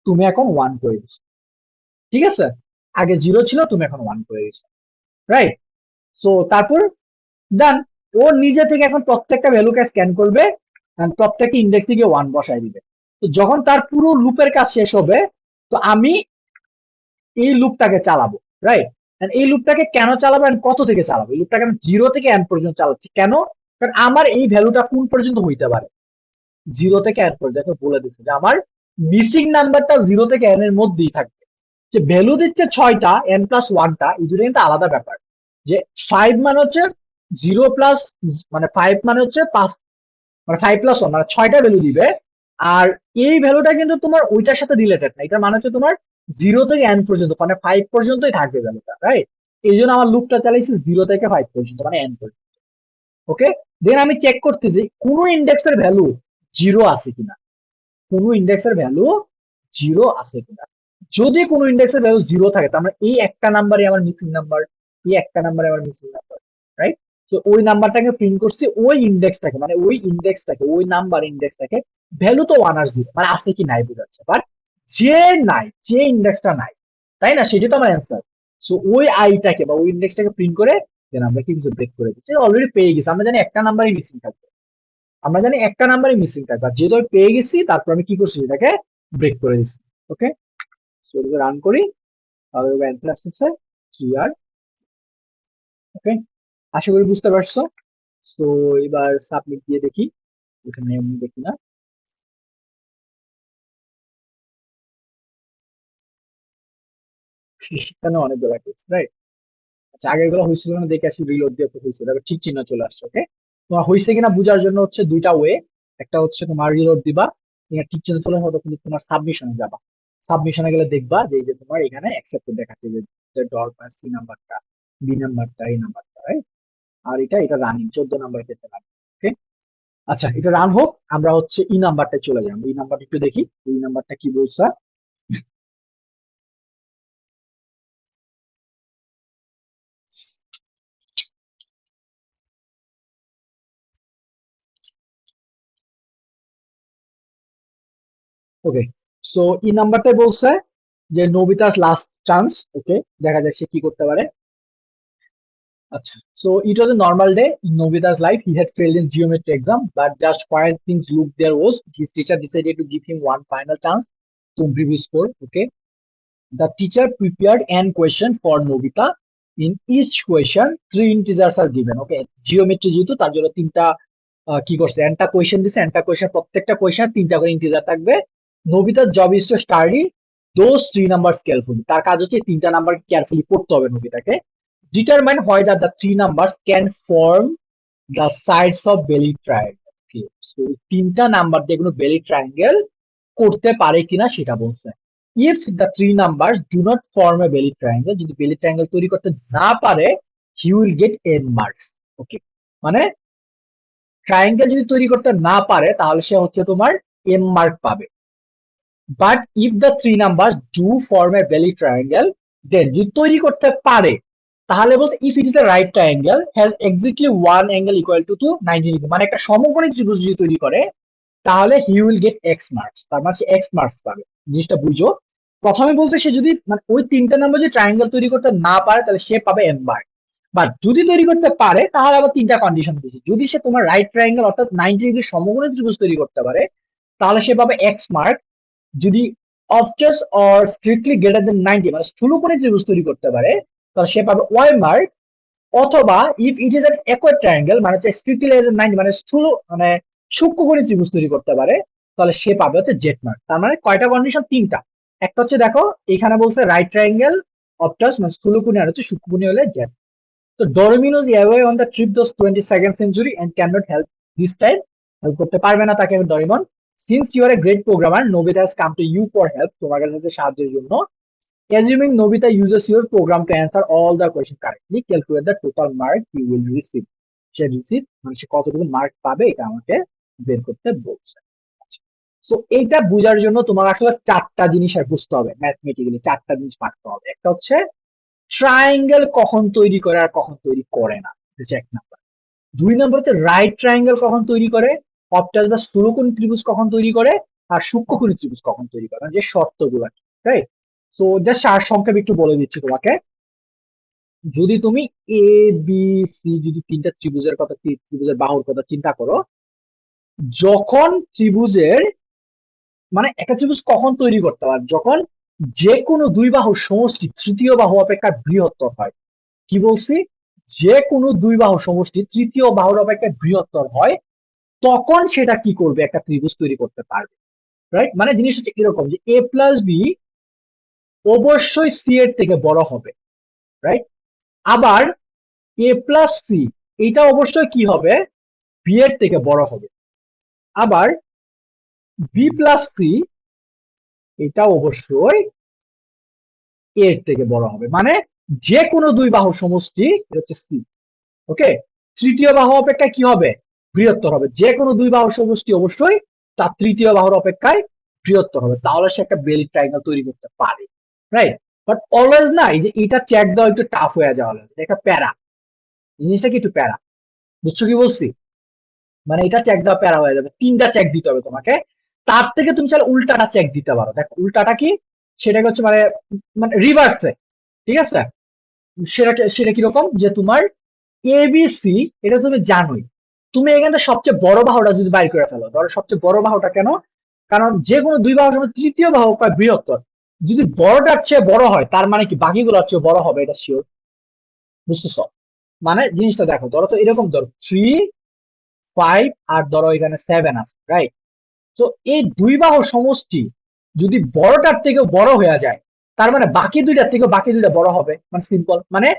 তুমি এখন 1 করে দিচ্ছ। ঠিক আছে, আগে 0 ছিল, তুমি এখন 1 করে দিচ্ছ, রাইট? সো তারপর ডান, ও নিজে থেকে এখন প্রত্যেকটা ভ্যালুকে স্ক্যান করবে, and প্রত্যেকটা ইন্ডেক্স থেকে 1 বসায় দিবে। তো যখন তার পুরো লুপের কাজ শেষ হবে, তো আমি এই লুপটাকে চালাবো, রাইট? এই লুপটাকে কেন চালাবো and কত থেকে চালাবো? এই লুপটাকে আমি 0 থেকে n পর্যন্ত চালাচ্ছি কেন? কারণ আমার এই ভ্যালুটা কোন পর্যন্ত হইতে পারে, 0 থেকে n পর্যন্ত বলে দিচ্ছে যে আমার মিসিং নাম্বারটা 0 থেকে n এর মধ্যেই থাকবে। যে ভ্যালু দিচ্ছে 6টা, n প্লাস 1টা, এই দুটো কিন্তু আলাদা ব্যাপার। যে 5 মানে হচ্ছে 0 প্লাস, মানে 5 মানে হচ্ছে 5, মানে 5 প্লাস 1 মানে 6টা ভ্যালু দিবে। আর এই ভ্যালুটা কিন্তু তোমার ওইটার সাথে রিলেটেড না, এটা মানে হচ্ছে তোমার 0 থেকে n পর্যন্ত, মানে 5 পর্যন্তই থাকবে ভ্যালুটা, রাইট? এই জন্য আমার লুপটা চালাইছি 0 থেকে 5 পর্যন্ত, মানে n পর্যন্ত। ওকে, দেন আমি চেক করতেছি কোন ইন্ডেক্সের ভ্যালু 0 আছে কিনা, কোন ইন্ডেক্সের ভ্যালু 0 আছে কিনা। যদি কোন ইন্ডেক্সের ভ্যালু 0 থাকে, তার মানে এই একটা নাম্বারই আমার মিসিং নাম্বার, এই একটা নাম্বারই আমার মিসিং নাম্বার, রাইট? তো ওই নাম্বারটাকে প্রিন্ট করছি, ওই ইন্ডেক্সটাকে, মানে ওই ইন্ডেক্সটাকে, ওই নাম্বার ইন্ডেক্সটাকে, ভ্যালু তো 1 আর 0, মানে আছে কি নাই বোঝাচ্ছে, বাট যে নাই, যে ইন্ডেক্সটা নাই, তাই না, সেটা তো আমার অ্যান্সার। সো ওই আইটাকে বা ওই ইন্ডেক্সটাকে প্রিন্ট করে দেন আমরা কি কিছু ব্রেক করে দিচ্ছি, অলরেডি পেয়ে গেছি, আমরা জানি একটা নাম্বারই মিসিং থাকবে, আমরা জানি একটা নাম্বারই মিসিং থাকবে, আর যেহেতু আমি পেয়ে গেছি, তারপর আমি কি করছি, এটাকে ব্রেক করে দিচ্ছি। ওকে, সো এটাকে রান করি, তাহলে অ্যান্সার আসতেছে 3R। ওকে, আশা করি বুঝতে পারছো। তো এবার সাবমিট দিয়ে দেখি, এখানে এমনি দেখি না। এখানে অনেকগুলো কেস, রাইট? আচ্ছা, আগের গুলো হয়েছিল না দেখে আসি, রিলোড দিয়ে হয়েছে, তারপর ঠিক চিহ্ন চলে আসছে। ওকে, তোমার হয়েছে কিনা বোঝার জন্য হচ্ছে দুইটা ওয়ে, একটা হচ্ছে তোমার রিলোড দিবা, তোমার ঠিক চিহ্ন চলে হতো, কিন্তু তোমার সাবমিশনে যাবা, সাবমিশনে গেলে দেখবা যে এই যে তোমার এখানে অ্যাকসেপ্টেড দেখাচ্ছে, যে ডট বা সি নাম্বারটা, বি নাম্বারটা, এই নাম্বারটা, রাইট? আর এটা রানিং 14 নাম্বার কেসে রানিং। ওকে, আচ্ছা, এটা রান হোক, আমরা হচ্ছে ই নাম্বারটা চলে যাই, এই নাম্বারটা একটু দেখি, এই নাম্বারটা কি বলছে। ওকে, সো ই নাম্বারটাই বলছে যে নোবিতাস লাস্ট চান্স। ওকে, দেখা যাক সে কি করতে পারে। আচ্ছা, so it was a normal day in Nobita's life. He had failed in geometry exam, but just while things looked there was, his teacher decided to give him one final chance to improve his score. Okay, the teacher prepared an question for Nobita. In each question, three integers are given. Okay, geometry যেহেতু তার জন্য তিনটা কি করছে, একটা কোয়েশ্চেন দিছে, একটা কোয়েশ্চেন, প্রত্যেকটা কোয়েশ্চেন তিনটা করে ইন্টিজার থাকবে। নবিতার job is to study those 3 numbers carefully, তার কাজ হচ্ছে তিনটা নাম্বার কেয়ারফুলি পড়তে হবে নবিতাকে। Determine whether the 3 numbers can form the sides of বেলি ট্রায়াঙ্গেল। ওকে, সো তিনটা নাম্বার দিয়ে কোনো বেলি ট্রায়াঙ্গেল করতে পারে কিনা সেটা বলছে। If the 3 numbers do not form a বেলি ট্রায়াঙ্গেল, যদি বেলি ট্রায়াঙ্গেল তৈরি করতে না পারে, he will get n marks. ওকে, মানে ট্রায়াঙ্গেল যদি তৈরি করতে না পারে, তাহলে সে হচ্ছে তোমার m মার্ক পাবে। But if the 3 number do form a valid triangle, then যদি তৈরি করতে পারে, তাহলে বলতে if it is a right triangle has exactly one angle equal to 90 degree, মানে একটা সমকোণী ত্রিভুজ যদি তৈরি করে, তাহলে he will get X marks, তার মানে সে এক্স মার্কস পাবে। জিনিসটা বুঝো, প্রথমে বলতে সে যদি মানে ওই তিনটা নাম্বার যদি ট্রায়াঙ্গেল তৈরি করতে না পারে, তাহলে সে পাবে এম মার্ক। বাট যদি তৈরি করতে পারে, তাহলে আবার তিনটা কন্ডিশন দিয়েছে, যদি সে তোমার রাইট ট্রায়াঙ্গেল অর্থাৎ 90 ডিগ্রি সমকোণী ত্রিভুজ তৈরি করতে পারে, তাহলে সে পাবে এক্স মার্ক। যদি অবজাস্ট অর স্ট্রিক্টলি গ্রেটার দেন 90, মানে স্থূলকোণী ত্রিভুজ তৈরি করতে পারে, তাহলে সে পাবে ওয়াই মার্ক। অথবা if it is an acquire triangle, মানে হচ্ছে স্ট্রিক্টলি লেস দেন 90, মানে স্থূল মানে সূক্ষ্মকোণী ত্রিভুজ তৈরি করতে পারে, তাহলে সে পাবে হচ্ছে জেড মার্ক। তার মানে কয়টা কন্ডিশন, তিনটা। একটা হচ্ছে দেখো এখানে বলছে রাইট ট্রায়াঙ্গেল, অবটাস মানে স্থূলকোণী, আর হচ্ছে সূক্ষ্মকোণী হলে জেড। তো Doraemon's away on the trip those 22nd century and can not help this time, help করতে পারবে না তাকে Doraemon. Since you are a great programmer, Nobita has come to you for help, তোমার কাছে হচ্ছে সাহায্যের জন্য। Assuming Nobita uses your program to answer all the questions correctly, calculate the total mark you will receive. Say receive মানে সে কতটুকু মার্ক পাবে, এটা আমাকে বের করতে বলছে। সো এইটা বোঝার জন্য তোমার আসলে চারটা জিনিস আর বুঝতে হবে, ম্যাথমেটিক্যালি চারটা জিনিস পারতে হবে। একটা হচ্ছে ট্রায়াঙ্গেল কখন তৈরি করে আর কখন তৈরি করে না, হচ্ছে 1 নাম্বার। 2 নম্বরতে রাইট ট্রায়াঙ্গেল কখন তৈরি করে, অবটাস বা স্থূলকোণী ত্রিভুজ কখন তৈরি করে, আর সূক্ষ্মকোণী ত্রিভুজ কখন তৈরি করে, মানে যে শর্তগুলো, রাইট? সো জাস্ট সার সংক্ষেপে একটু বলে দিচ্ছি তোমাকে। যদি তুমি এ বি সি যদি তিনটা ত্রিভুজের কথা, ত্রিভুজের বাহুর কথা চিন্তা করো, যখন ত্রিভুজের মানে একটা ত্রিভুজ কখন তৈরি করতে পারে, যখন যে কোনো দুই বাহুর সমষ্টি তৃতীয় বাহু অপেক্ষা বৃহত্তর হয়। কি বলছি? যে কোনো দুই বাহুর সমষ্টি তৃতীয় বাহুর অপেক্ষা বৃহত্তর হয়, তখন সেটা কি করবে, একটা ত্রিভুজ তৈরি করতে পারবে, রাইট? মানে জিনিস হচ্ছে এরকম যে এ প্লাস বি অবশ্যই সি এর থেকে বড় হবে, রাইট? আবার এ প্লাস সি এটা অবশ্যই কি হবে, বি এর থেকে বড় হবে। আবার বি প্লাস সি এটা অবশ্যই এর থেকে বড় হবে। মানে যে কোনো দুই বাহুর সমষ্টি, এটা হচ্ছে সি, ওকে, তৃতীয় বাহু অপেক্ষায় কি হবে, বৃহত্তর হবে। যে কোনো দুই বাহুর সমষ্টি অবশ্যই তার তৃতীয় বাহুর অপেক্ষায় বৃহত্তর হবে, তাহলে সে একটা বেলিক ট্রায়াঙ্গেল তৈরি করতে পারে, রাইট? বাট অলওয়েজ না, এই যে এটা চেক দেওয়া একটু টাফ হয়ে যাওয়া, একটা প্যারা, জিনিসটা কি একটু প্যারা, বুঝছো কি বলছি? মানে এটা চেক দেওয়া প্যারা হয়ে যাবে, তিনটা চেক দিতে হবে তোমাকে। তার থেকে তুমি চাইলে উল্টাটা চেক দিতে পারো। দেখো উল্টাটা কি, সেটাকে হচ্ছে মানে মানে রিভার্সে, ঠিক আছে? সেটা কিরকম, যে তোমার এবিসি এটা তুমি জানোই, তুমি এখানে সবচেয়ে বড় বাহুটা যদি বাইর করে ফেলো, ধরো সবচেয়ে বড় বাহুটা কেন, কারণ যে কোনো দুই বাহুর সময় তৃতীয় বাহু হয় বৃহত্তর, যদি বড়টার চেয়ে বড় হয় তার মানে কি বাকিগুলোর চেয়ে বড় হবে, এটা শিওর, বুঝতেছ? মানে জিনিসটা দেখো, ধরো তো এরকম, ধরো 3, 5 আর ধরো এখানে 7 আছে, রাইট? তো এই দুই বাহুর সমষ্টি যদি বড়টার থেকে বড় হয়ে যায়, তার মানে বাকি দুইটার থেকে বাকি দুইটা বড় হবে, মানে সিম্পল। মানে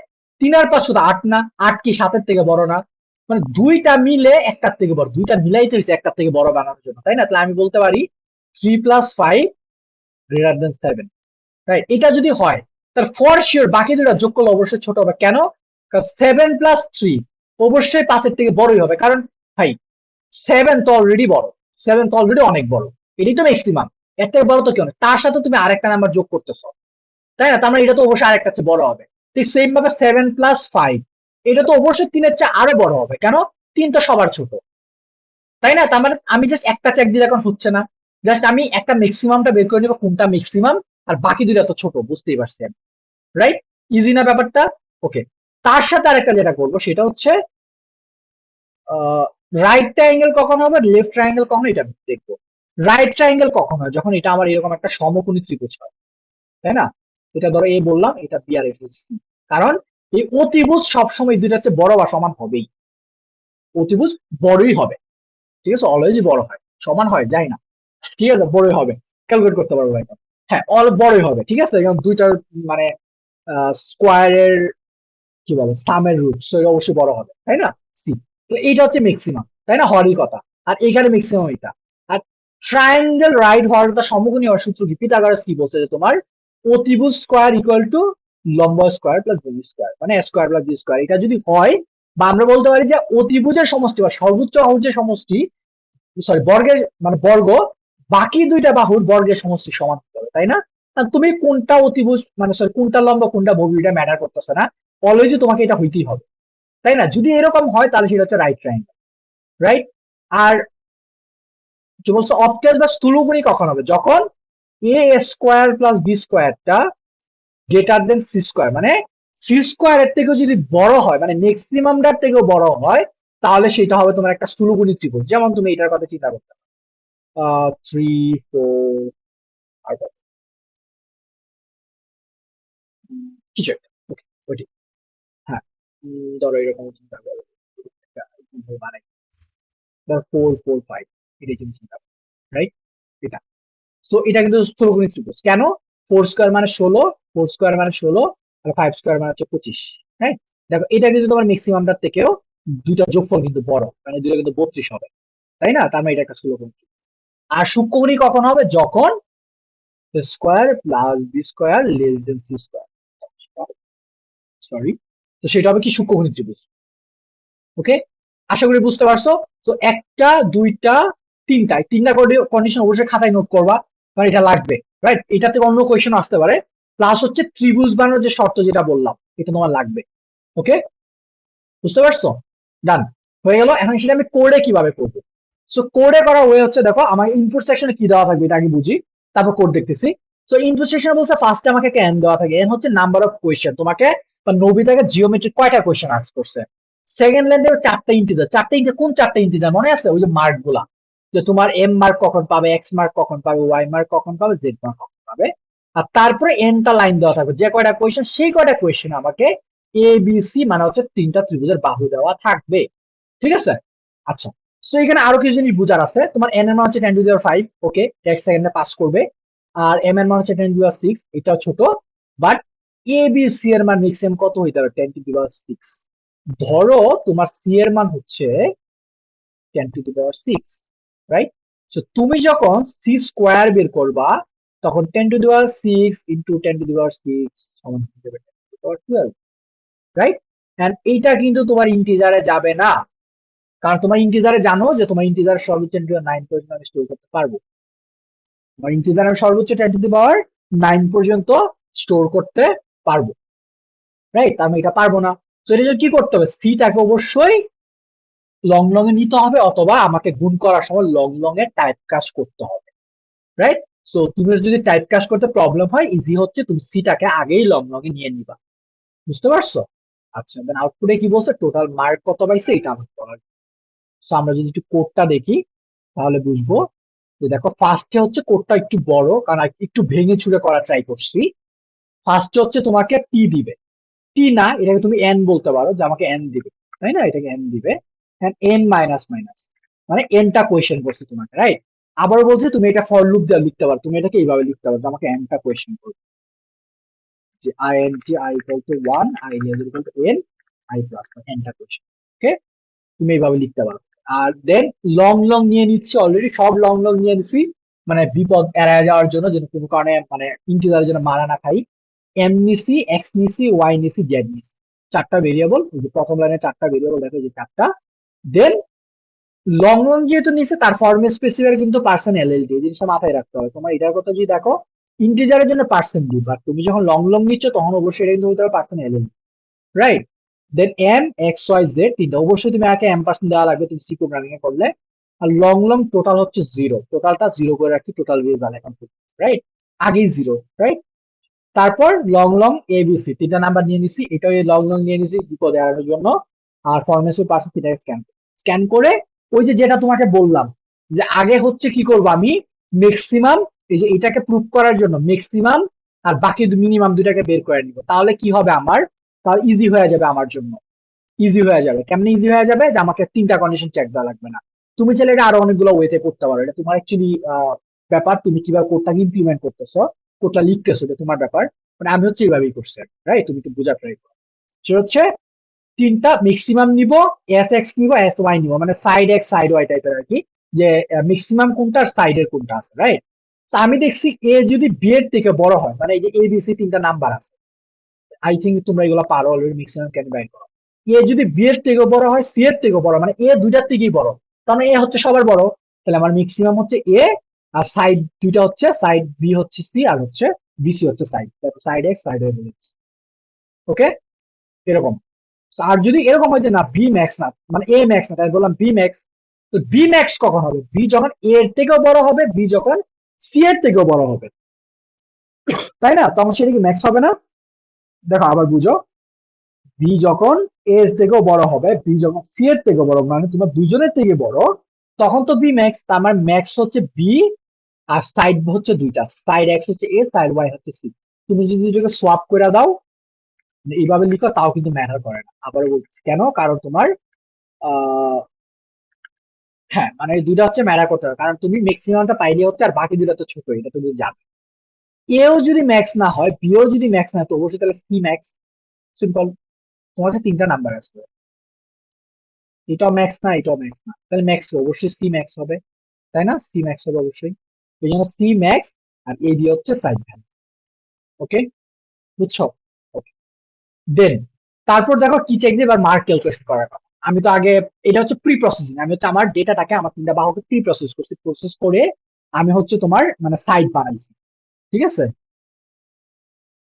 3 আর 5 তো 8 না, 8 কি 7-এর থেকে বড় না? মানে দুইটা মিলে একটার থেকে বড়, দুইটা মিলাই তো হয়েছে একটার থেকে বড় বানানোর জন্য, তাই না? তাহলে আমি বলতে পারি 3 + 5 > 7, রাইট? এটা যদি হয়, তাহলে ফর শিওর বাকি দুইটা যোগ করলে অবশ্যই ছোট হবে। কেন? কারণ 7 + 3 অবশ্যই 5-এর থেকে বড়ই হবে, কারণ ভাই 7 তো অলরেডি বড়, 7 তো অলরেডি অনেক বড়, এটাই তো ম্যাক্সিমাম, এর থেকে বড় তো কেউ নেই। তার সাথে তুমি আরেকটা নাম্বার যোগ করতেছো, তাই না? তার মানে এটা তো অবশ্যই আরেকটা চেয়ে বড় হবে। ঠিক সেম ভাবে 7 + 5 এটা তো অবশ্যই 3-এর চেয়ে আরো বড় হবে। কেন? 3 তো সবার ছোট, তাই না? তার মানে আমি জাস্ট একটা চেক দিলে এখন হচ্ছে না, জাস্ট আমি একটা ম্যাক্সিমামটা বের করে নেবো, কোনটা ম্যাক্সিমাম, আর বাকি দুইটা তো ছোট, বুঝতেই পারছি আমি, রাইট? ইজি না ব্যাপারটা? ওকে, তার সাথে আরেকটা যেটা করবো সেটা হচ্ছে রাইট ট্রায়াঙ্গেল কখন হবে, লেফট ট্রায়াঙ্গেল কখন, এটা দেখবো। রাইট ট্রায়াঙ্গেল কখন হয়, যখন এটা আমার এরকম একটা সমকোণী ত্রিভুজ হয়, তাই না? এটা ধরো এ বললাম, এটা বি আর এটা সি। কারণ এই অতিভুজ সবসময় দুইটার চেয়ে বড় বা সমান হবেই, অতিভুজ বড়ই হবে, ঠিক আছে? অলওয়েজই বড় হয়, সমান হয় যায় না, ঠিক আছে? বড়ই হবে, ক্যালকুলেট করতে পারবো এখন। হ্যাঁ, অল বড়ই হবে, ঠিক আছে? কারণ দুইটার মানে স্কোয়ারের কি বলে সামের রুট, সেটা অবশ্যই বড় হবে, তাই না? সি, তো এইটা হচ্ছে ম্যাক্সিমাম, তাই না? হওয়ারই কথা। আর এখানে ম্যাক্সিমাম এটা। আর ট্রায়াঙ্গেল রাইট হওয়ার কথা, সমকোণী হওয়ার সূত্র কি, পিথাগোরাস কি বলছে, যে তোমার অতিভুজ স্কোয়ার ইকুয়াল টু লম্ব স্কোয়ার প্লাস ভূমি স্কোয়ার, মানে স্কোয়ার প্লাস বি স্কোয়ার। এটা যদি হয়, বা আমরা বলতে পারি যে অতিভুজের সমষ্টি বা সর্বোচ্চ বাহুর যে সমষ্টি, সরি বর্গের মানে বর্গ, বাকি দুইটা বাহুর বর্গের সমষ্টি সমান হতে হবে, তাই না? আর তুমি কোনটা অতিভুজ মানে সরি কোনটা লম্ব কোনটা ভূমি, এটা ম্যাটার করতেছে না, অলওয়েজই তোমাকে এটা হইতেই হবে, তাই না? যদি এরকম হয় তাহলে সেটা হচ্ছে রাইট ট্রায়াঙ্গেল, রাইট? আর কি বলছো, অবটাস বা স্থূলকোণী কখন হবে, যখন এ স্কোয়ার প্লাস বি স্কোয়ারটা গ্রেটার দেন সি স্কোয়ার, মানে সি স্কোয়ার এর থেকেও যদি বড় হয়, মানে ম্যাক্সিমামটার থেকেও বড় হয়, তাহলে সেটা হবে তোমার একটা স্থূলকোণী ত্রিভুজ। যেমন তুমি এটার কথা চিন্তা করতে পারো, 3, 4 আর কত, কিছু একটা, ওকে, ওইটি, হ্যাঁ। ধরো এরকম চিন্তা করো, একটা example বানাই, ধরো 4, 4, 5, এটাই তুমি চিন্তা করো, রাইট? এটা, সো এটা কিন্তু স্থূলকোণী ত্রিভুজ। কেন? 4 স্কোয়ার মানে 16, 4 স্কোয়ার মানে 16, আর 5 স্কোয়ার মানে হচ্ছে 25, হ্যাঁ? দেখো এটা কিন্তু তোমার ম্যাক্সিমামটার থেকেও দুইটা যোগফল কিন্তু বড়, মানে দুইটা কিন্তু 32 হবে, তাই না? তার মানে এটা একটা স্থূলকোণী ত্রিভুজ। আর সূক্ষ্মকোণী কখন হবে, যখন square plus b square less than C square, sorry, তো সেটা হবে কি সূক্ষ্মকোণী ত্রিভুজ। ওকে, আশা করি বুঝতে পারছো। তো একটা, দুইটা, তিনটা কন্ডিশন অবশ্যই খাতায় নোট করবা, কারণ এটা লাগবে, রাইট? এটা থেকে অন্য কোয়েশ্চেন আসতে পারে। প্লাস হচ্ছে ত্রিভুজ বানানোর যে শর্ত যেটা বললাম এটা তোমার লাগবে। ওকে, বুঝতে পারছো? ডান হয়ে গেল। এখন সেটা আমি কোডে কিভাবে করবো? সো কোডে করার ওয়ে হচ্ছে, দেখো আমার ইনপুট সেকশনে কি দেওয়া থাকবে এটা আগে বুঝি, তারপর কোড দেখতেছি। তো ইনপুট সেকশনে বলছে ফার্স্টে আমাকে এন দেওয়া থাকে, এন হচ্ছে নাম্বার অফ কোয়েশ্চেন, তোমাকে বা নবিতাকে জিওমেট্রিক কয়টা কোয়েশ্চেন আস্ক করছে। সেকেন্ড লাইন দেবে চারটা ইন্টিজার, চারটা ইন্টিজার কোন চারটা ইন্টিজার মনে আছে? ওই যে মার্ক গুলা, যে তোমার এম মার্ক কখন পাবে, এক্স মার্ক কখন পাবে, ওয়াই মার্ক কখন পাবে, জেড মার্ক কখন পাবে। আর তারপরে এনটা লাইন দেওয়া থাকবে, যে কয়টা কোয়েশ্চেন সেই কয়টা কোয়েশ্চেন আমাকে এ বি সি মানে হচ্ছে তিনটা ত্রিভুজের বাহু দেওয়া থাকবে। ঠিক আছে? আচ্ছা, তো এখানে আরো কিছু জিনিস বুঝার আছে। তোমার এন এর মান হচ্ছে 10^5, ওকে, 1 সেকেন্ডে পাস করবে। আর এম এর মান হচ্ছে 10^6, এটাও ছোট। বাট এ বি সি এর মান ম্যাক্সিমাম কত হইতে পারে? 10^6। ধরো তোমার সি এর মান হচ্ছে 10^6, রাইট? সো তুমি যখন সি স্কোয়ার বের করবা তখন 10^6 ইন্টু 10^6 সমান হয়ে যাবে 10^12, রাইট? এন্ড এইটা কিন্তু তোমার ইন্টিজারে যাবে না, কারণ তোমার ইন্টিজারে জানো যে তোমার ইন্টিজার সর্বোচ্চ 10^9 পর্যন্ত আমি স্টোর করতে পারবো। তোমার ইন্টিজার আমি সর্বোচ্চ 10^9 পর্যন্ত স্টোর করতে পারবো, রাইট? আমি এটা পারবো না। তো এটা জন্য কি করতে হবে? সিটাকে অবশ্যই লং লং এ নিতে হবে, অথবা আমাকে গুণ করার সময় লং লং এ টাইপ কাস্ট করতে হবে, রাইট? তো তুমি যদি টাইপ কাস্ট করতে প্রবলেম হয়, ইজি হচ্ছে তুমি সিটাকে আগেই লং লং এ নিয়ে নিবা। বুঝতে পারছো? আচ্ছা, দেন আউটপুটে কি বলছে? টোটাল মার্ক কত পাইছে এটা আমাকে বলার। সো আমরা যদি একটু কোডটা দেখি তাহলে বুঝবো। যে দেখো ফার্স্টে হচ্ছে কোডটা একটু বড়, কারণ একটু ভেঙে চুরে করা ট্রাই করছি। ফার্স্টে হচ্ছে তোমাকে টি দিবে, টি না এটাকে তুমি এন বলতে পারো, যে আমাকে এন দিবে, তাই না? এটাকে এন দিবে, এন মাইনাস মাইনাস মানে এনটা কোয়েশ্চেন করছে তোমাকে, রাইট? আবার বলছে তুমি এটা ফর লুপ দিয়ে লিখতে পারো, তুমি এটাকে এইভাবে লিখতে পারো যে আমাকে এনটা কোয়েশ্চেন করবে, যে I N T I equal to 1, I equal to N, I plus এনটা কোয়েশ্চেন। ওকে, তুমি এইভাবে লিখতে পারো। আর দেন লং লং নিয়ে নিচ্ছি, অলরেডি সব লং লং নিয়ে নিচ্ছি, মানে বিপদ এড়ায় যাওয়ার জন্য, যেন কোনো কারণে মানে ইন্টিজারের জন্য মারা না খাই। এম নিছি, এক্স নিছি, ওয়াই নিছি, জেড নিছি, চারটা ভেরিয়েবল। এই যে প্রথম লাইনে চারটা ভেরিয়েবল দেখো, এই যে চারটা। দেন লং লং যেহেতু নিছে তার ফর্ম স্পেসিফাই কিন্তু পার্সেন্ট এলএলডি, এই জিনিসটা মাথায় রাখতে হবে। তোমার এটার কথা যদি দেখো, ইন্টিজারের জন্য পার্সেন্ট দিবা, তুমি যখন লং লং নিচ্ছ তখন অবশ্যই এটা কিন্তু হতে হবে পার্সেন্ট এলএলডি, রাইট? দেন এম এক্স ওয়াই জেড তিনটা, অবশ্যই তুমি আগে এম পার্সেন্ট দেওয়া লাগবে তুমি সি প্রোগ্রামিং এ করলে। আর লং লং টোটাল হচ্ছে জিরো, টোটালটা জিরো করে রাখছি টোটাল রেজাল্ট এখন, রাইট? আগেই জিরো, রাইট? তারপর লং লং এবিসি তিনটা নাম্বার নিয়ে নিছি, এটাও এই লং লং নিয়ে নিছি বিপদ এড়ানোর জন্য। আর ফরমেসি পার্সেন্ট তিনটাকে স্ক্যান স্ক্যান করে ওই যে যেটা তোমাকে বললাম, যে আগে হচ্ছে কি করবো আমি, ম্যাক্সিমাম, এই যে এটাকে প্রুভ করার জন্য ম্যাক্সিমাম আর বাকি মিনিমাম দুইটাকে বের করে নিব, তাহলে কি হবে আমার, তাহলে ইজি হয়ে যাবে আমার জন্য। ইজি হয়ে যাবে, কেমন ইজি হয়ে যাবে? যে আমাকে তিনটা কন্ডিশন চেক দেওয়া লাগবে না। তুমি চাইলে এটা আরো অনেকগুলো ওয়েতে করতে পারো, এটা তোমার অ্যাকচুয়ালি ব্যাপার, তুমি কিভাবে কোডটাকে ইমপ্লিমেন্ট করতেছো, কোডটা লিখতেছো, এটা তোমার ব্যাপার। মানে আমি হচ্ছে এইভাবেই করছি, রাইট? তুমি একটু বোঝার ট্রাই করো। সেটা হচ্ছে তিনটা ম্যাক্সিমাম নিব, এস এক্স নিব, এস ওয়াই নিব, মানে সাইড এক্স সাইড ওয়াই টাইপের আর কি, যে ম্যাক্সিমাম কোনটা আর সাইডের কোনটা আছে, রাইট? তো আমি দেখছি এ যদি বি এর থেকে বড় হয়, মানে এই যে এ বি সি তিনটা নাম্বার আছে, আই থিঙ্ক তোমরা এগুলো পারো অলরেডি, ম্যাক্সিমাম ক্যান বাইর করো। এ যদি বি এর থেকে বড় হয়, সি এর থেকে বড়, মানে এ দুইটার থেকেই বড়, তার মানে এ হচ্ছে সবার বড়। তাহলে আমার ম্যাক্সিমাম হচ্ছে এ, আর সাইড দুইটা হচ্ছে, সাইড বি হচ্ছে সি, আর হচ্ছে বিসি হচ্ছে side, side x side y বলে। ওকে, এরকম। আর যদি এরকম হয় যে না বি ম্যাক্স না, মানে এ ম্যাক্স না, তাই বললাম বি ম্যাক্স। তো বি ম্যাক্স কখন হবে? বি যখন এ এর থেকেও বড় হবে, বি যখন সি এর থেকেও বড় হবে, তাই না? তখন সেটা কি ম্যাক্স হবে না? দেখো আবার বুঝো, বি যখন এর থেকেও বড় হবে, বি যখন সি এর থেকেও বড়, মানে তোমার দুজনের থেকে বড়, তখন তো বি ম্যাক্স। তার মানে ম্যাক্স হচ্ছে বি, আর সাইড হচ্ছে দুইটা, সাইড এক্স হচ্ছে এ, সাইড ওয়াই হচ্ছে সি। তুমি যদি এটাকে সোয়াপ করে দাও, মানে এইভাবে লিখো, তাও কিন্তু ম্যাটার করে না। আবারও বলছি কেন, কারণ তোমার আহ হ্যাঁ, মানে এই দুইটা হচ্ছে ম্যাটার করতে হবে, কারণ তুমি ম্যাক্সিমামটা পাইলে হচ্ছে, আর বাকি দুইটা তো ছোট, এটা তুমি জানো। এও যদি ম্যাক্স না হয়, বিও যদি ম্যাক্স না হয়, তো অবশ্যই তাহলে সি ম্যাক্স। সিম্পল। তোমার কাছে তিনটা নাম্বার আছে, এটাও ম্যাক্স না, এটাও ম্যাক্স না, তাহলে ম্যাক্স অবশ্যই সি ম্যাক্স হবে, তাই না? সি ম্যাক্স হবে অবশ্যই। এই জন্য C max, R A B হচ্ছে সাইড ভ্যালু। ওকে, বুঝছো? ওকে, দেন তারপর দেখো কি চেক দিয়ে এবার মার্ক ক্যালকুলেশন করার কথা। আমি তো আগে, এটা হচ্ছে প্রি প্রসেসিং, আমি হচ্ছে আমার ডেটাটাকে, আমার তিনটা বাহুকে প্রি প্রসেস করছি, প্রসেস করে আমি হচ্ছে তোমার মানে সাইড বানাইছি, ঠিক আছে?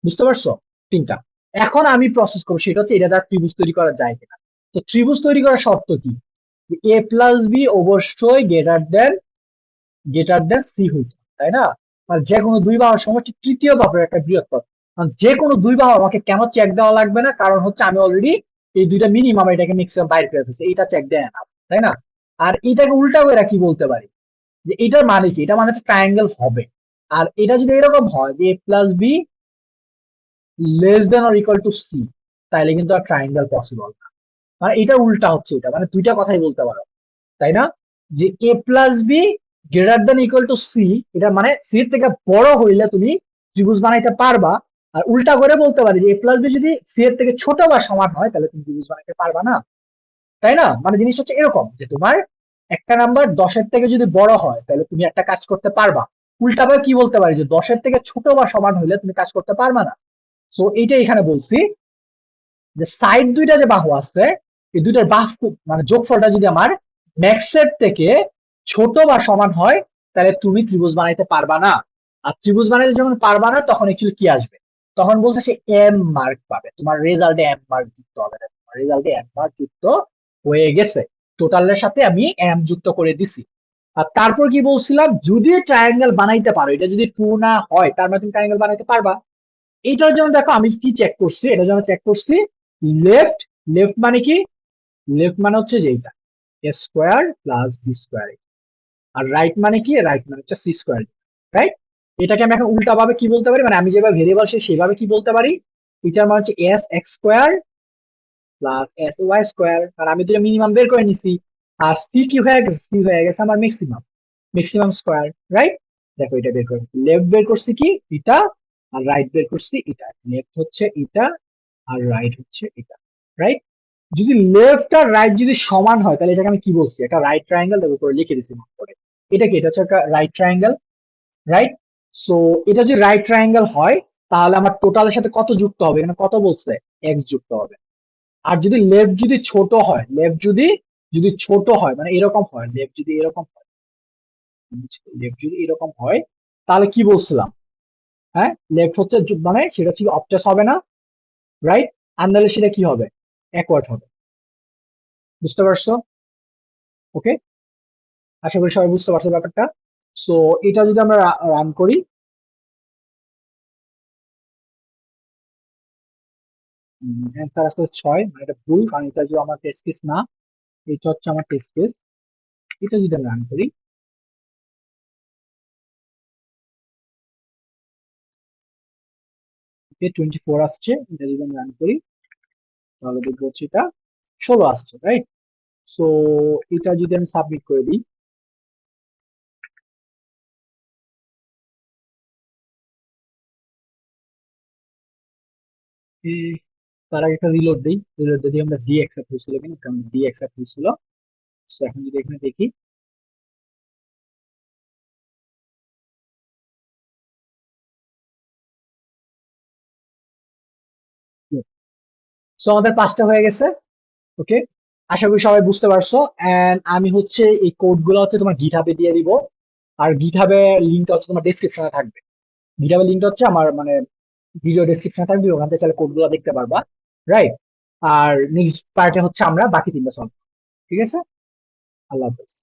বুঝতে পারছো? তিনটা। এখন আমি প্রসেস করবো সেটা হচ্ছে এটা দ্বারা ত্রিভুজ তৈরি করা যায় কিনা। তো ত্রিভুজ তৈরি করার শর্ত কি? এ প্লাস বি অবশ্যই গ্রেটার দেন সি হইতো, তাই না? মানে যে কোনো দুই বাহুর সমষ্টি তৃতীয় বাহুর একটা বৃহত্তর। কারণ যে কোনো দুই বাহু আমাকে কেন চেক দেওয়া লাগবে না, কারণ হচ্ছে আমি অলরেডি এই দুইটা মিনিমাম এটাকে ম্যাক্সিমাম বাইর করে ফেলছি, এইটা চেক দেয় না, তাই না? আর এটাকে উল্টা করে কি বলতে পারি, যে এটার মানে কি, এটা মানে একটা ট্রায়াঙ্গেল হবে। আর এটা যদি এরকম হয় যে A plus B less than or equal to C, তাহলে কিন্তু আর ট্রায়াঙ্গেল পসিবল না। মানে এটা উল্টা হচ্ছে, এটা মানে দুইটা কথাই বলতে পারো, তাই না? যে A plus B greater than equal to C, এটা মানে সি এর থেকে বড় হইলে তুমি ত্রিভুজ বানাইতে পারবা। আর উল্টা করে বলতে পারি যে এ প্লাস বি যদি সি এর থেকে ছোট বা সমান হয় তাহলে তুমি ত্রিভুজ বানাইতে পারবা না, তাই না? মানে জিনিসটা হচ্ছে এরকম যে তোমার একটা নাম্বার 10-এর থেকে যদি বড় হয় তাহলে তুমি একটা কাজ করতে পারবা। উল্টাভাবে কি বলতে পারি, যে 10-এর থেকে ছোট বা সমান হইলে তুমি কাজ করতে পারবা না। সো এইটাই এখানে বলছি, যে সাইড দুইটা যে বাহু আছে, এই দুইটার বাহু মানে যোগফলটা যদি আমার ম্যাক্সের থেকে ছোট বা সমান হয় তাহলে তুমি ত্রিভুজ বানাইতে পারবা না। আর ত্রিভুজ বানাইতে যখন পারবা না তখন অ্যাকচুয়ালি কি আসবে, তখন বলছে সে এম মার্ক পাবে, তোমার রেজাল্টে এম মার্ক যুক্ত হবে না, তোমার রেজাল্টে এম মার্ক যুক্ত হয়ে গেছে, টোটালের সাথে আমি এম যুক্ত করে দিছি। আর তারপর কি বলছিলাম, যদি ট্রায়াঙ্গেল বানাইতে পারো, এটা যদি ট্রু না হয় তার মানে তুমি ট্রায়াঙ্গেল বানাইতে পারবা। এইটার জন্য দেখো আমি কি চেক করছি, এটার জন্য চেক করছি লেফট। লেফট মানে কি? লেফট মানে হচ্ছে যে এইটা এ স্কোয়ার প্লাস বি স্কোয়ার। আর রাইট মানে কি? রাইট মানে হচ্ছে সি স্কোয়ার, রাইট? এটাকে আমি এখন উল্টা ভাবে কি বলতে পারি, মানে আমি যেভাবে ভেরিয়েবল সেভাবে কি বলতে পারি, এটার মানে হচ্ছে S X square plus S Y square. আর আমি দুটো মিনিমাম বের করে নিছি। আর সি কি হয়ে গেছে? সি হয়ে গেছে আমার ম্যাক্সিমাম, ম্যাক্সিমাম স্কোয়ার, রাইট? দেখো এটা বের করে নিছি। লেফট বের করছি কি এটা, আর রাইট বের করছি এটা। লেফট হচ্ছে এটা আর রাইট হচ্ছে এটা, রাইট? যদি লেফট আর রাইট যদি সমান হয় তাহলে এটাকে আমি কি বলছি, একটা রাইট ট্রায়াঙ্গেল তার উপরে লিখে দিছি মনে করে। এটা কি? এটা হচ্ছে একটা রাইট ট্রায়াঙ্গেল, রাইট? সো এটা যদি রাইট ট্রায়াঙ্গেল হয় তাহলে আমার টোটালের সাথে কত যুক্ত হবে, এখানে কত বলছে, এক্স যুক্ত হবে। আর যদি লেফট যদি ছোট হয়, লেফট যদি যদি ছোট হয় মানে এরকম হয়, লেফট যদি এরকম হয়, লেফট যদি এরকম হয় তাহলে কি বলছিলাম, হ্যাঁ, লেফট হচ্ছে মানে সেটা হচ্ছে অবটাস হবে না, রাইট? আর নাহলে সেটা কি হবে, অ্যাকওয়ার্ড হবে। বুঝতে পারছো? ওকে, আশা করি সবাই বুঝতে পারছো ব্যাপারটা। সো এটা যদি আমরা রান করি, অ্যান্সার আসলে 6, মানে এটা ভুল, কারণ এটা যদি আমার টেস্ট কেস না, এটা হচ্ছে আমার টেস্ট কেস। এটা যদি আমি রান করি, ওকে 24 আসছে। এটা যদি আমি রান করি তাহলে দেখবো হচ্ছে এটা 16 আসছে, রাইট? সো এটা যদি আমি সাবমিট করে দিই, এ, তার আগে একটা রিলোড দিই, রিলোড দিয়ে আমরা ডি অ্যাকসেপ্ট হয়েছিল কিনা, কারণ ডি অ্যাকসেপ্ট হয়েছিল। সো এখন যদি এখানে দেখি, সো আমাদের 5টা হয়ে গেছে। ওকে, আশা করি সবাই বুঝতে পারছো। এন্ড আমি হচ্ছে এই কোড গুলো হচ্ছে তোমার গিটহাবে দিয়ে দিব। আর গিটহাবে লিঙ্কটা হচ্ছে তোমার ডেসক্রিপশনে থাকবে। গিটহাবের লিঙ্কটা হচ্ছে আমার মানে ভিডিও ডেসক্রিপশনে থাকবে, ওখান থেকে চাইলে কোড গুলো দেখতে পারবা, রাইট? আর নেক্সট পার্টে হচ্ছে আমরা বাকি 3টা সলভ, ঠিক আছে? আল্লাহ হাফেজ।